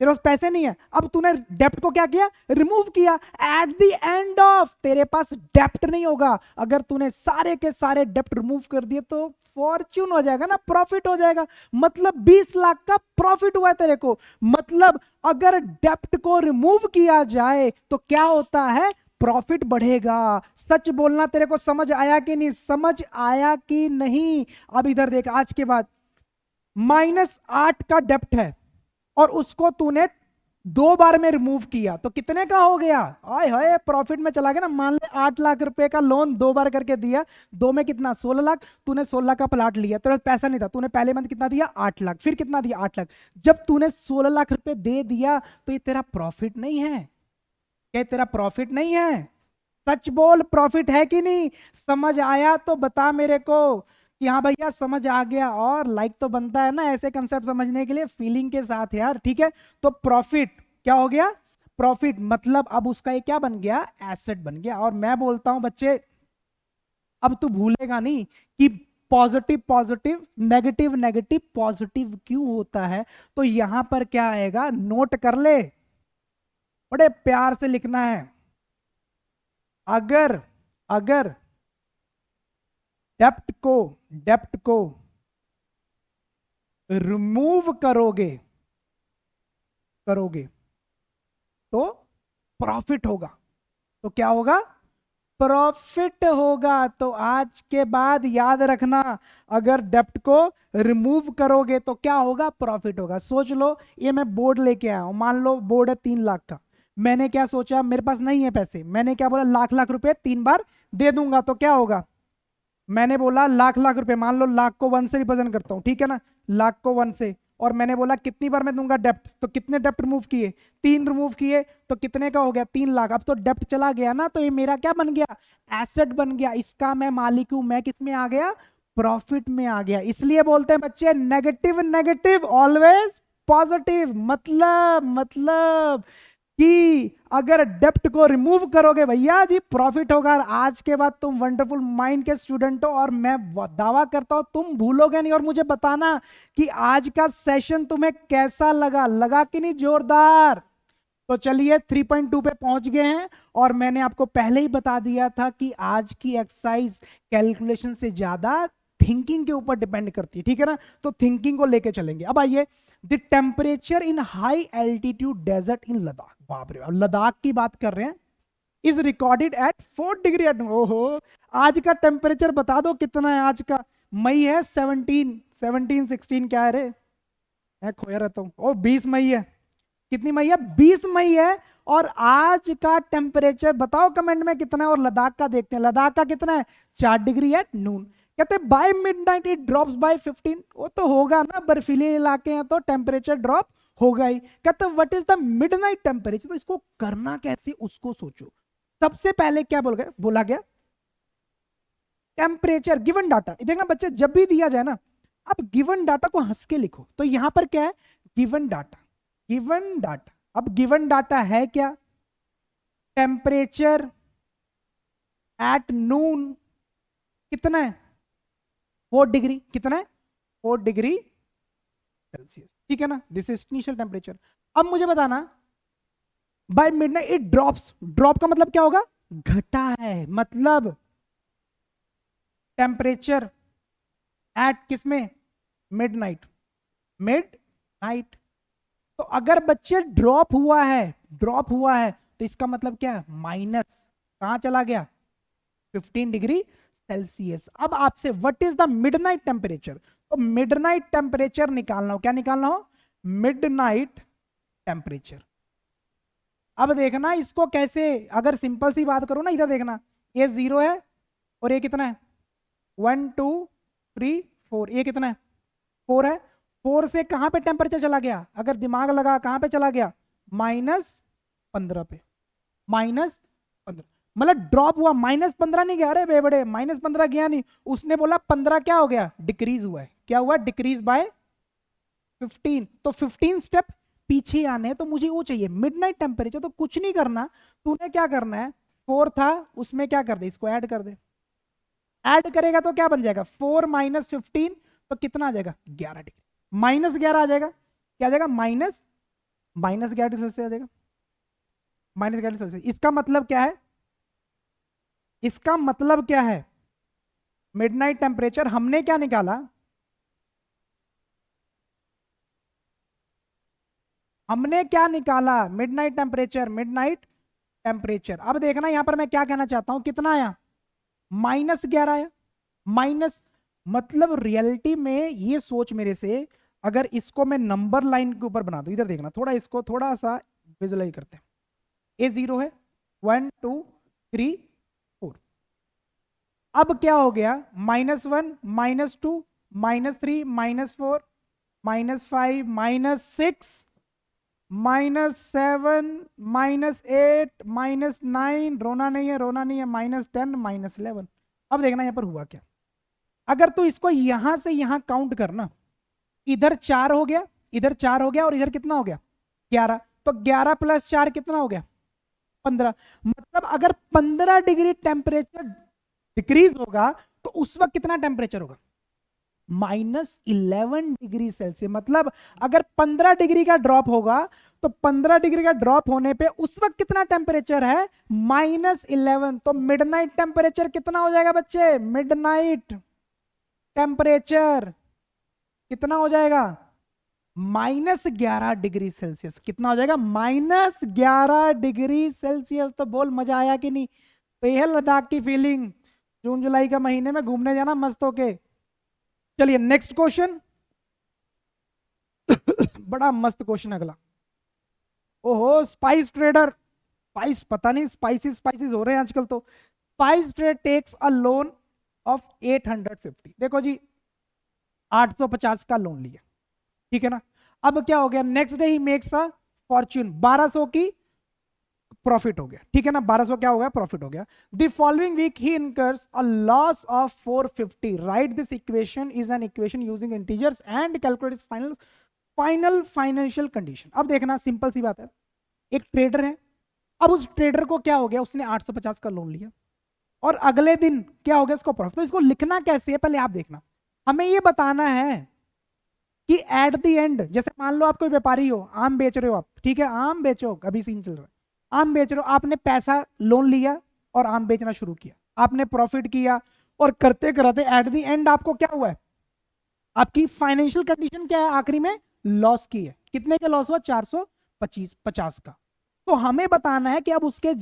तेरे पास पैसे नहीं है, अब तूने डेप्ट को क्या किया? रिमूव किया। एट द एंड ऑफ तेरे पास डेप्ट नहीं होगा। अगर तूने सारे के सारे डेप्ट रिमूव कर दिए तो फॉर्च्यून हो जाएगा ना, प्रॉफिट हो जाएगा। मतलब 20 लाख का प्रॉफिट हुआ है तेरे को। मतलब अगर डेप्ट को रिमूव किया जाए तो क्या होता है? प्रॉफिट बढ़ेगा। सच बोलना, तेरे को समझ आया कि नहीं? समझ आया कि नहीं? अब इधर देख, आज के बाद -8 का डेप्ट है और उसको तूने 2 बार में रिमूव किया तो कितने का हो गया? आय हाय, प्रॉफिट में चला गया ना। मान ले 8 लाख रुपए का लोन 2 बार करके दिया, 2 में कितना? 16 लाख। तूने 16 लाख का प्लाट लिया, तेरे पास पैसा नहीं था, तूने पहले मंथ कितना दिया? 8 लाख। फिर कितना दिया? 8 लाख। जब तूने 16 लाख रुपए दे दिया तो ये तेरा प्रॉफिट नहीं है? क्या तेरा प्रॉफिट नहीं है? सच बोल, प्रॉफिट है कि नहीं? समझ आया तो बता मेरे को कि हाँ भैया समझ आ गया। और लाइक तो बनता है ना ऐसे कंसेप्ट समझने के लिए, फीलिंग के साथ यार, ठीक है। तो प्रॉफिट क्या हो गया? प्रॉफिट मतलब अब उसका ये क्या बन गया? एसेट बन गया। और मैं बोलता हूं बच्चे, अब तू भूलेगा नहीं कि positive positive, negative negative, positive क्यों होता है। तो यहां पर क्या आएगा? नोट कर ले, बड़े प्यार से लिखना है। अगर अगर डेप्ट को रिमूव करोगे तो प्रॉफिट होगा। तो क्या होगा? प्रॉफिट होगा। तो आज के बाद याद रखना, अगर डेप्ट को रिमूव करोगे तो क्या होगा? प्रॉफिट होगा। सोच लो, ये मैं बोर्ड लेके आया हूं, मान लो बोर्ड है 3 लाख का। मैंने क्या सोचा? मेरे पास नहीं है पैसे, मैंने क्या बोला? लाख लाख रुपए 3 बार दे दूंगा। तो क्या होगा? मैंने बोला लाख लाख रुपए, मान लो लाख को 1 से रिप्रेजेंट करता हूं, ठीक है ना। लाख को 1 से, और मैंने बोला कितनी बार मैं दूंगा डेप्ट, तो कितने डेप्ट रिमूव किए, 3 रिमूव किए, तो कितने का हो गया, 3 लाख। अब तो डेप्ट चला गया ना, तो ये मेरा क्या बन गया, एसेट बन गया, इसका मैं मालिक हूं, मैं किस में आ गया, प्रॉफिट में आ गया। इसलिए बोलते हैं बच्चे नेगेटिव नेगेटिव ऑलवेज पॉजिटिव, मतलब कि अगर डेप्ट को रिमूव करोगे भैया जी प्रॉफिट होगा। आज के बाद तुम वंडरफुल माइंड के स्टूडेंट हो, और मैं दावा करता हूं तुम भूलोगे नहीं। और मुझे बताना कि आज का सेशन तुम्हें कैसा लगा, लगा कि नहीं जोरदार। तो चलिए 3.2 पे पहुंच गए हैं, और मैंने आपको पहले ही बता दिया था कि आज की एक्सरसाइज कैलकुलेशन से ज्यादा थिंकिंग के ऊपर डिपेंड करती है, ठीक है ना। तो थिंकिंग को लेके चलेंगे। अब आइए, the temperature in high altitude desert in Ladakh, बाप रे, लद्दाख की बात कर रहे हैं, इज रिकॉर्डेड एट 4 डिग्री। ओहो, आज का टेम्परेचर बता दो कितना है आज का। मई है 17 16 क्या है रे, मैं खोया रहता हूँ। ओ 20 मई है, कितनी मई है, 20 मई है। और आज का टेम्परेचर बताओ कमेंट में कितना है। और लद्दाख का देखते हैं, लद्दाख का कितना है, 4 डिग्री एट नून। कहते हैं by midnight it drops by 15। वो तो होगा ना, बर्फीले इलाके हैं तो टेम्परेचर ड्रॉप होगा ही। कहते हैं what is the midnight temperature, तो इसको करना कैसे उसको सोचो। सबसे पहले क्या बोला गया, टेम्परेचर गिवन डाटा। देखना बच्चे, जब भी दिया जाए ना, अब गिवन डाटा को हंस के लिखो। तो यहां पर क्या है, गिवन डाटा, गिवन डाटा। अब गिवन डाटा है क्या, टेम्परेचर एट नून कितना है, 4 डिग्री, कितना है, 4 डिग्री सेल्सियस, ठीक है ना। This is initial temperature. अब मुझे बताना by midnight it drops, drop का मतलब क्या होगा, घटा है। मतलब टेम्परेचर एट किसमें, मिडनाइट, मिडनाइट। तो अगर बच्चे ड्रॉप हुआ है, ड्रॉप हुआ है, तो इसका मतलब क्या है, माइनस, कहां चला गया, 15 डिग्री सेल्सियस। अब आपसे what is the midnight temperature, तो मिडनाइट टेम्परेचर निकालना हो, क्या निकालना हो, मिडनाइट टेम्परेचर। अब देखना इसको कैसे, अगर सिंपल सी बात करो ना, इधर देखना, ये 0 है और ये कितना है, 1 2 3 4, ये कितना है, 4 है। 4 से कहां पे टेम्परेचर चला गया, अगर दिमाग लगा कहां पे चला गया, -15 पे, -15। मतलब ड्रॉप हुआ, -15 नहीं गया, अरे बेबड़े -15 गया नहीं, उसने बोला 15 क्या हो गया, डिक्रीज हुआ है। क्या हुआ, डिक्रीज बाय 15। तो 15 स्टेप पीछे आने, तो मुझे वो चाहिए मिडनाइट टेम्परेचर। तो कुछ नहीं करना, तूने क्या करना है, 4 था उसमें क्या कर दे, इसको ऐड कर दे। ऐड करेगा तो क्या बन जाएगा, 4 - 15, तो कितना आ जाएगा, 11 डिग्री, -11 आ जाएगा। क्या आ जाएगा, -11 सेल्सियस आ जाएगा, -11 सेल्सियस। इसका मतलब क्या है, इसका मतलब क्या है, मिडनाइट टेम्परेचर हमने क्या निकाला, हमने क्या निकाला, मिडनाइट टेम्परेचर, मिडनाइट टेम्परेचर। अब देखना यहां पर मैं क्या कहना चाहता हूं, कितना आया, -11 आया। माइनस मतलब रियलिटी में ये सोच मेरे से, अगर इसको मैं नंबर लाइन के ऊपर बना दूं, इधर देखना थोड़ा, इसको थोड़ा सा विजुअलाइज करते हैं। ये 0 है, 1 2 3 4। अब क्या हो गया, -1 -2 -3 -4 -5 -6 -7 -8 -9, रोना नहीं है, रोना नहीं है, -10 -11। अब देखना यहां पर हुआ क्या, अगर तू इसको यहां से यहां काउंट करना, इधर 4 हो गया, इधर 4 हो गया, और इधर कितना हो गया, 11। तो 11 + 4 कितना हो गया, 15। मतलब अगर 15 डिग्री टेम्परेचर डिक्रीज होगा, तो उस वक्त कितना टेम्परेचर होगा, -11 डिग्री सेल्सियस। मतलब अगर 15 डिग्री का ड्रॉप होगा, तो 15 डिग्री का ड्रॉप होने पे उस वक्त कितना टेम्परेचर है, -11। तो मिडनाइट टेम्परेचर कितना हो जाएगा बच्चे, मिडनाइट टेम्परेचर कितना हो जाएगा, -11 डिग्री सेल्सियस। कितना हो जाएगा, -11 डिग्री सेल्सियस। तो बोल मजा आया कि नहीं। तो यह है लद्दाख की फीलिंग, जून जुलाई का महीने में घूमने जाना मस्त होके। चलिए नेक्स्ट क्वेश्चन, बड़ा मस्त क्वेश्चन अगला। ओहो, स्पाइस ट्रेडर, स्पाइस पता नहीं, स्पाइसिस स्पाइसिस हो रहे हैं आजकल। तो spice trade takes a loan of 850। देखो जी 850 का लोन लिया, ठीक है ना। अब क्या हो गया, next day he makes a Fortune, 1200 की प्रॉफिट हो गया, ठीक है ना, 1200 क्या हो गया, प्रॉफिट हो गया। The following week he incurs a loss of 450, right this equation is an equation using integers and calculate final final financial condition. अब देखना सिंपल सी बात है, एक ट्रेडर है, अब उस ट्रेडर को क्या हो गया, उसने 850 का लोन लिया और अगले दिन क्या हो गया उसको प्रॉफिट। तो इसको लिखना कैसे है पहले आप देखना, हमें ये बताना है कि एट द एंड, जैसे मान लो आप कोई व्यापारी हो, आम बेच रहे हो आप, ठीक है, आम बेचो, अभी सीन चल रहा है, आम बेच रहे हो, आपने पैसा लोन लिया और आम बेचना शुरू किया, आपने प्रॉफिट किया और करते करते एट द एंड आपको क्या हुआ है, आपकी फाइनेंशियल कंडीशन क्या है, आखिरी में लॉस की है। कितने का लॉस हुआ, 450 का। तो हमें बताना है कि अब उसके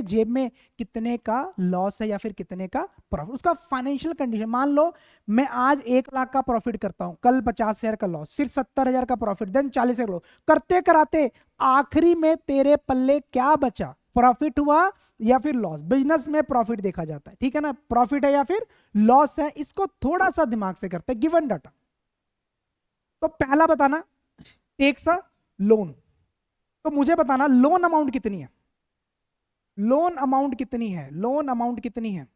जेब में कितने का लॉस है या फिर कितने का प्रॉफिट, उसका फाइनेंशियल कंडीशन। मान लो मैं आज 1 लाख का प्रॉफिट करता हूं, कल 50,000 का लॉस, फिर 70,000 का प्रॉफिट, देन 40,000 लॉस, करते कराते आखिरी में तेरे पल्ले क्या बचा, प्रॉफिट हुआ या फिर लॉस। बिजनेस में प्रॉफिट देखा जाता है, ठीक है ना, प्रॉफिट है या फिर लॉस है, इसको थोड़ा सा दिमाग से करते हैं, गिवन डाटा। तो पहला बताना, टेक्स अ लोन, तो मुझे बताना लोन अमाउंट कितनी है, लोन अमाउंट कितनी है, लोन अमाउंट कितनी है,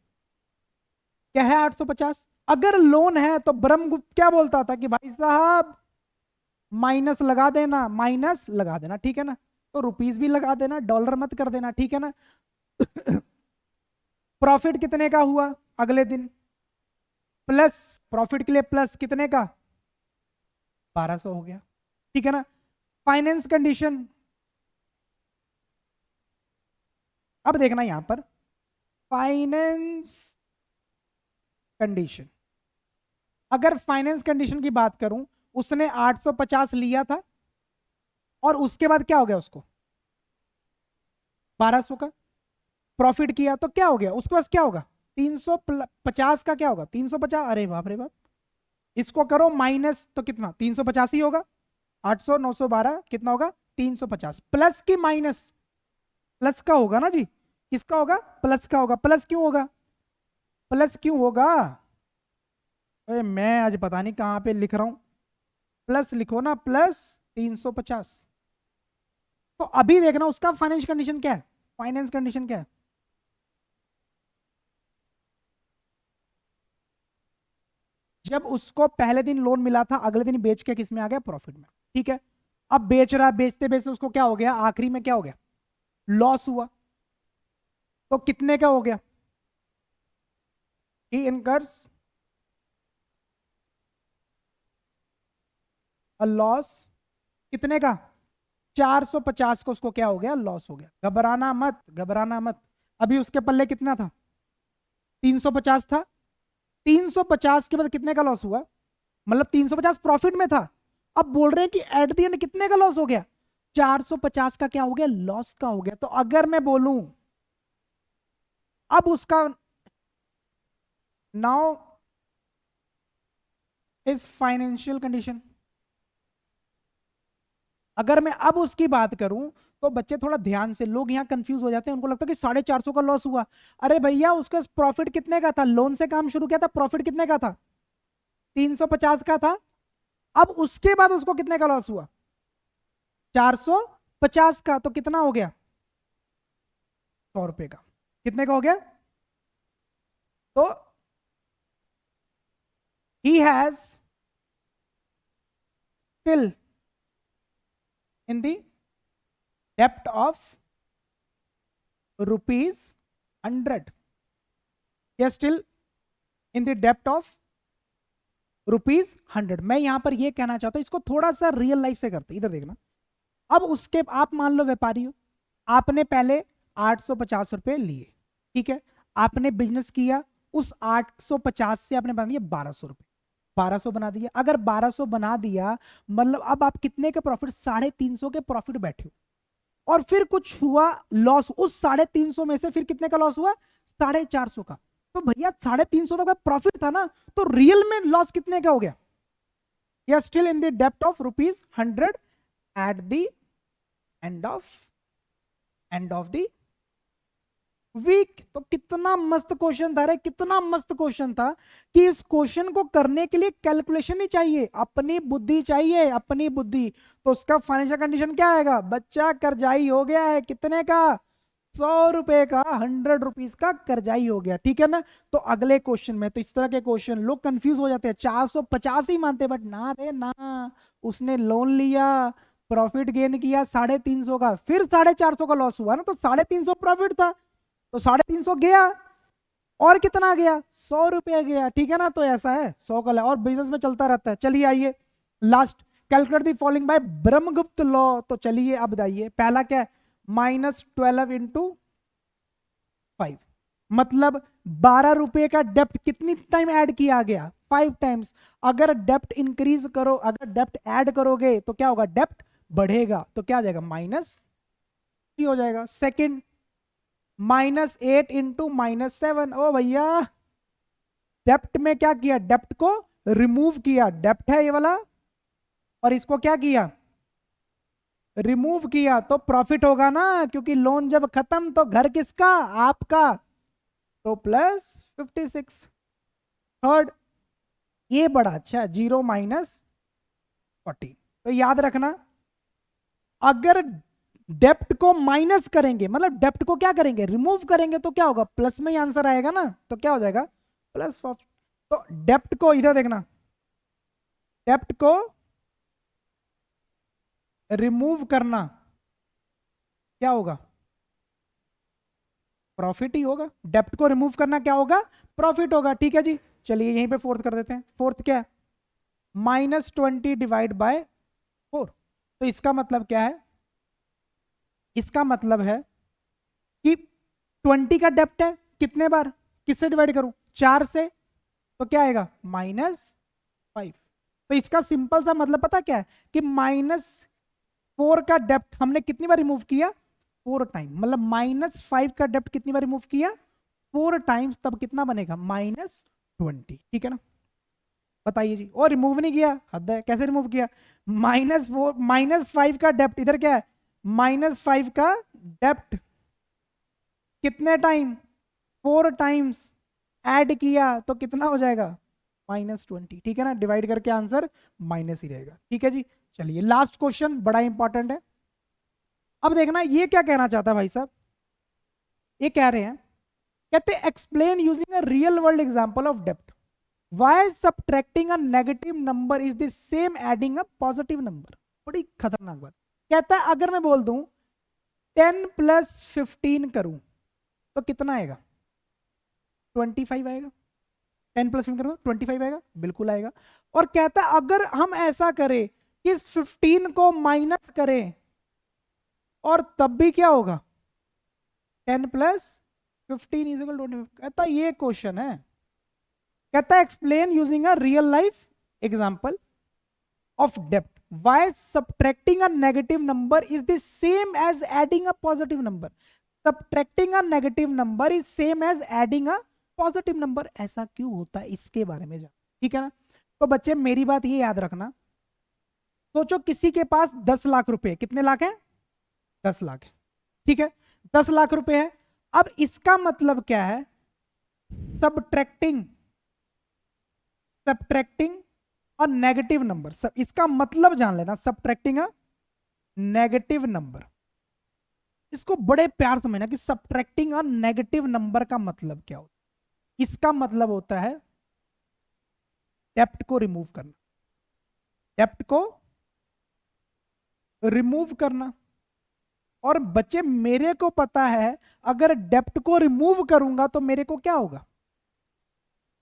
क्या है 850। अगर लोन है तो ब्रह्मगुप्त क्या बोलता था कि भाई साहब माइनस लगा देना, माइनस लगा देना, ठीक है ना, तो रुपीस भी लगा देना, डॉलर मत कर देना, ठीक है ना। प्रॉफिट कितने का हुआ अगले दिन, प्लस, प्रॉफिट के लिए प्लस कितने का, 1200 हो गया, ठीक है ना। फाइनेंस कंडीशन, अब देखना यहां पर फाइनेंस कंडीशन, अगर फाइनेंस कंडीशन की बात करूं, उसने 850 लिया था और उसके बाद क्या हो गया, उसको 1200 का प्रॉफिट किया, तो क्या हो गया उसके पास, क्या होगा 350 का, क्या होगा 350, अरे बाप रे बाप, इसको करो माइनस, तो कितना 350 ही होगा, 800 912 कितना होगा 350, प्लस की माइनस, प्लस का होगा ना जी, किसका होगा, प्लस का होगा। प्लस क्यों होगा, प्लस क्यों होगा, अरे मैं आज पता नहीं कहां पे लिख रहा हूं, प्लस लिखो ना, प्लस 350। तो अभी देखना उसका फाइनेंस कंडीशन क्या है, फाइनेंस कंडीशन क्या है, जब उसको पहले दिन लोन मिला था, अगले दिन बेच के किस में आ गया, प्रॉफिट में, ठीक है। अब बेच रहा, बेचते बेचते उसको क्या हो गया, आखिरी में क्या हो गया, लॉस हुआ, तो कितने का हो गया, ही इनकर्स अ लॉस, कितने का, 450 को उसको क्या हो गया, लॉस हो गया। घबराना मत, घबराना मत, अभी उसके पल्ले कितना था, 350 था, 350 के बाद कितने का लॉस हुआ, मतलब 350 प्रॉफिट में था, अब बोल रहे हैं कि एट द एंड कितने का लॉस हो गया, 450 का क्या हो गया, लॉस का हो गया। तो अगर मैं बोलूं अब उसका नाउ इज फाइनेंशियल कंडीशन, अगर मैं अब उसकी बात करूं, तो बच्चे थोड़ा ध्यान से, लोग यहां कंफ्यूज हो जाते हैं, उनको लगता है कि 450 का लॉस हुआ, अरे भैया उसका प्रॉफिट कितने का था, लोन से काम शुरू किया था, प्रॉफिट कितने का था, 350 का था, अब उसके बाद उसको कितने का लॉस हुआ, 450 का, तो कितना हो गया, 100 रुपए का, कितने का हो गया, तो he has still in the डेप्ट ऑफ ₹100, या स्टिल इन द डेप्ट ऑफ ₹100। मैं यहां पर यह कहना चाहता हूं, इसको थोड़ा सा रियल लाइफ से करते, इधर देखना। अब उसके आप मान लो व्यापारी हो, आपने पहले 850 रुपए लिए, ठीक है, आपने बिजनेस किया, उस 850 से आपने बना दिया 1200 रुपए, 1200 बना दिया। अगर 1200 बना दिया, मतलब अब आप कितने के प्रॉफिट, 350 के प्रॉफिट बैठे हो, और फिर कुछ हुआ लॉस, उस 350 में से फिर कितने का लॉस हुआ, 450 का। तो भैया 350 का प्रॉफिट था ना, तो रियल में लॉस कितने का हो गया, या स्टिल इन द डेप्ट of ₹100 at the end of the week. तो कितना मस्त क्वेश्चन था रे, कितना मस्त क्वेश्चन था कि इस क्वेश्चन को करने के लिए कैलकुलेशन ही चाहिए, अपनी बुद्धि चाहिए, अपनी बुद्धि। तो उसका फाइनेंशियल कंडीशन क्या आएगा, बच्चा कर्जाई हो गया है, कितने का, 100 रुपए का, 100 रुपीज का कर्जाई हो गया, ठीक है ना। तो अगले क्वेश्चन में, तो इस तरह के क्वेश्चन लोग कंफ्यूज हो जाते हैं, 450 ही मानते, बट ना रे ना, उसने लोन लिया, प्रॉफिट गेन किया 350 का, फिर 450 का लॉस हुआ ना, तो 350 प्रॉफिट था, तो 350 गया, और कितना गया, 100 रुपया गया, ठीक है ना। तो ऐसा है 100 का, और बिजनेस में चलता रहता है। चलिए आइए last, calculate the following bye Brahmagupta law. तो चलिए अब बताइए, पहला क्या है, -12 इंटू 5, मतलब 12 रुपए का डेप्ट कितनी टाइम ऐड किया गया, 5 टाइम्स। अगर डेप्ट इंक्रीज करो, अगर डेप्ट ऐड करोगे तो क्या होगा, डेप्ट बढ़ेगा, तो क्या आ जाएगा, -3 हो जाएगा। सेकंड, -8 इंटू -7, ओ भैया डेप्ट में क्या किया, डेप्ट को रिमूव किया, डेप्ट है ये वाला, और इसको क्या किया, रिमूव किया, तो प्रॉफिट होगा ना, क्योंकि लोन जब खत्म तो घर किसका, आपका, तो +56। थर्ड, ये बड़ा अच्छा, 0 - 40। तो याद रखना, अगर डेप्ट को माइनस करेंगे, मतलब डेप्ट को क्या करेंगे, रिमूव करेंगे, तो क्या होगा, प्लस में ही आंसर आएगा ना, तो क्या हो जाएगा, +4। तो डेप्ट को इधर देखना, डेप्ट को रिमूव करना क्या होगा, प्रॉफिट ही होगा। डेप्ट को रिमूव करना क्या होगा, प्रॉफिट होगा, ठीक है जी। चलिए यहीं पे फोर्थ कर देते हैं। फोर्थ क्या है, -20 डिवाइड बाय 4। तो इसका मतलब क्या है, इसका मतलब है कि 20 का डेप्ट है, कितने बार, किससे डिवाइड करूं, 4 से, तो क्या आएगा, -5। तो इसका सिंपल सा मतलब पता क्या है, कि -4 का डेप्ट हमने कितनी बार रिमूव किया, 4 टाइम, मतलब -5 का डेप्ट कितनी बार रिमूव किया, 4 टाइम्स, तब कितना बनेगा, -20, ठीक है ना। बताइए जी, और रिमूव नहीं किया, हद है, कैसे रिमूव किया, -5 का डेप्ट, इधर क्या है, -5 का डेप्ट कितने टाइम, 4 टाइम्स ऐड किया, तो कितना हो जाएगा, -20, ठीक है ना। डिवाइड करके आंसर माइनस ही रहेगा, ठीक है जी। चलिए लास्ट क्वेश्चन बड़ा इंपॉर्टेंट है। अब देखना ये क्या कहना चाहता है भाई साहब, ये कह रहे हैं, कहते हैं explain using a real world example of डेप्ट why subtracting a negative number is the same adding a positive number. बड़ी खतरनाक बात। कहता है अगर मैं बोल दूं 10 + 15 करूं तो कितना आएगा, 25 आएगा। 10 + 15 करूं 25 आएगा, बिल्कुल आएगा। और कहता है अगर हम ऐसा करें कि इस 15 को माइनस करें और तब भी क्या होगा, 10 + 15 = 25। कहता है ये क्वेश्चन है, कहता है explain using a real life example of डेप्ट why subtracting a negative number is the same as adding a positive number. Subtracting a negative number is same as adding a positive number. ऐसा क्यों होता है, इसके बारे में जान, ठीक है ना। तो बच्चे मेरी बात ये याद रखना, सोचो किसी के पास 10 लाख रुपए, कितने लाख है, 10 लाख है, ठीक है, 10 लाख रुपए है। अब इसका मतलब क्या है, सब्ट्रैक्टिंग, सब्ट्रैक्टिंग और नेगेटिव नंबर, सब इसका मतलब जान लेना, सब्ट्रैक्टिंग अ नेगेटिव नंबर। इसको बड़े प्यार समझना कि सब्ट्रैक्टिंग अ नेगेटिव नंबर का मतलब क्या होता है। इसका मतलब होता है डेप्ट को रिमूव करना, डेप्ट को रिमूव करना। और बच्चे मेरे को पता है, अगर डेप्ट को रिमूव करूंगा तो मेरे को क्या होगा,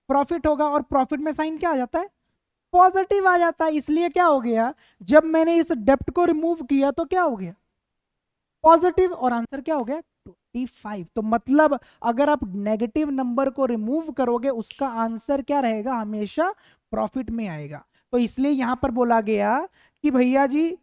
प्रॉफिट होगा। और प्रॉफिट में साइन क्या आ जाता है, पॉजिटिव आ जाता है। इसलिए क्या हो गया, जब मैंने इस डेप्ट को रिमूव किया तो क्या हो गया, पॉजिटिव, और आंसर क्या हो गया, 25। तो मतलब अगर आप नेगेटिव नंबर को रिमूव करोगे उसका आंसर क्या रहेगा, हमेशा प्रॉफिट में आएगा। तो इसलिए यहां पर बोला गया कि भैया जी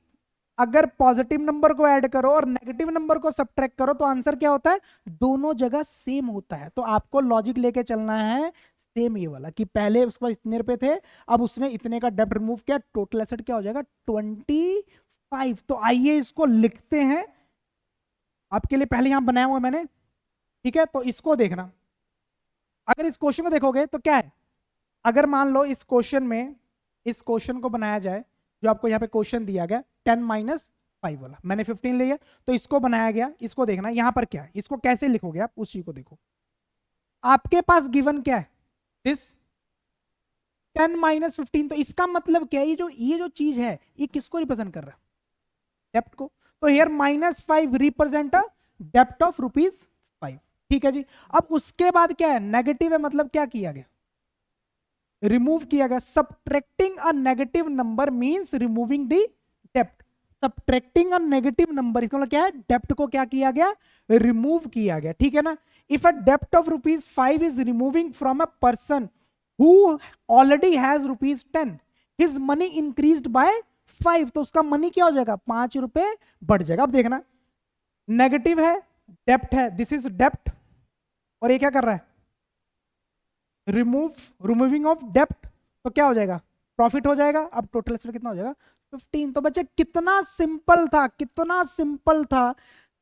अगर पॉजिटिव नंबर को ऐड करो और नेगेटिव नंबर को सब्ट्रैक्ट करो तो आंसर क्या होता है, दोनों जगह सेम होता है। तो आपको लॉजिक लेके चलना है सेम ये वाला, कि पहले उसके पास इतने रुपए थे, अब उसने इतने का डेब्ट रिमूव किया, टोटल एसेट क्या हो जाएगा, 25। तो आइए इसको लिखते हैं, आपके लिए पहले यहां बनाया हुआ मैंने, ठीक है, तो इसको देखना। अगर इस क्वेश्चन को देखोगे तो क्या है, अगर मान लो इस क्वेश्चन में, इस क्वेश्चन को बनाया जाए, जो आपको यहाँ पे क्वेश्चन दिया गया 10-5 वाला, मैंने 15 लिया, तो इसको बनाया गया। इसको देखना यहां पर क्या है, इसको कैसे लिखोगे आप, उस चीज को देखो। आपके पास गिवन क्या है, दिस 10-15, तो इसका मतलब क्या है, ये जो चीज है ये किसको रिप्रेजेंट कर रहा है, डेप्ट को। तो हियर -5 रिप्रेजेंट अ डेप्ट ऑफ ₹5। ठीक है जी। अब उसके बाद क्या है, नेगेटिव है, मतलब क्या किया गया, रिमूव किया गया। Subtracting a negative number means removing the डेप्ट। सब्ट्रैक्टिंग अ नेगेटिव नंबर, इसका मतलब क्या है, डेप्ट को क्या किया गया, रिमूव किया गया। ठीक है ना। इफ अ डेप्ट of ₹5 is removing from a person who already has ₹10, his money increased by 5, तो उसका मनी क्या हो जाएगा, ₹5 बढ़ जाएगा। अब देखना, नेगेटिव है, डेप्ट है, दिस इज डेप्ट, और ये क्या कर रहा है, रिमूविंग ऑफ डेप्ट, तो क्या हो जाएगा, प्रॉफिट हो जाएगा। अब टोटल इसमें कितना हो जाएगा, 15। तो बच्चे कितना सिंपल था, कितना सिंपल था,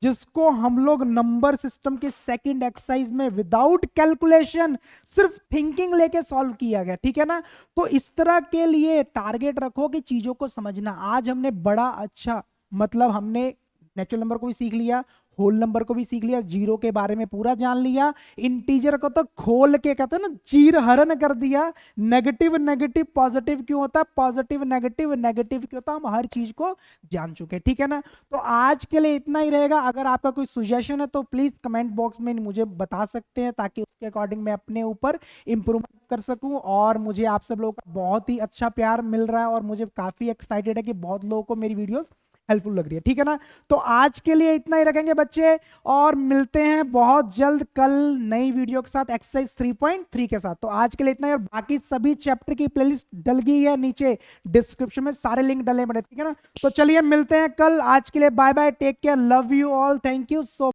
जिसको हम लोग नंबर सिस्टम के सेकंड एक्सरसाइज में विदाउट कैलकुलेशन सिर्फ थिंकिंग लेके सॉल्व किया गया। ठीक है ना। तो इस तरह के लिए टारगेट रखो कि चीजों को समझना। आज हमने बड़ा अच्छा, मतलब हमने नेचुरल नंबर को भी सीख लिया, होल नंबर को भी सीख लिया, जीरो के बारे में पूरा जान लिया, इंटीजर को तो खोल के कहते हैं ना चीर हरण कर दिया। नेगेटिव नेगेटिव पॉजिटिव क्यों होता है, पॉजिटिव नेगेटिव नेगेटिव क्यों होता है, हम हर चीज को जान चुके हैं। ठीक है ना। तो आज के लिए इतना ही रहेगा। अगर आपका कोई सुजेशन है तो प्लीज कमेंट बॉक्स में मुझे बता सकते हैं, ताकि उसके अकॉर्डिंग मैं अपने ऊपर इंप्रूवमेंट कर सकूं। और मुझे आप सब लोगों का बहुत ही अच्छा प्यार मिल रहा है, और मुझे काफी एक्साइटेड है कि बहुत लोगों को मेरी वीडियोस हेल्पफुल लग रही है। ठीक है ना। तो आज के लिए इतना ही रखेंगे बच्चे, और मिलते हैं बहुत जल्द कल नई वीडियो के साथ, एक्सरसाइज 3.3 के साथ। तो आज के लिए इतना ही, और बाकी सभी चैप्टर की प्लेलिस्ट डल गई है नीचे डिस्क्रिप्शन में, सारे लिंक डले पड़े। ठीक है ना। तो चलिए मिलते हैं कल। आज के लिए bye bye, take care, love you all, thank you so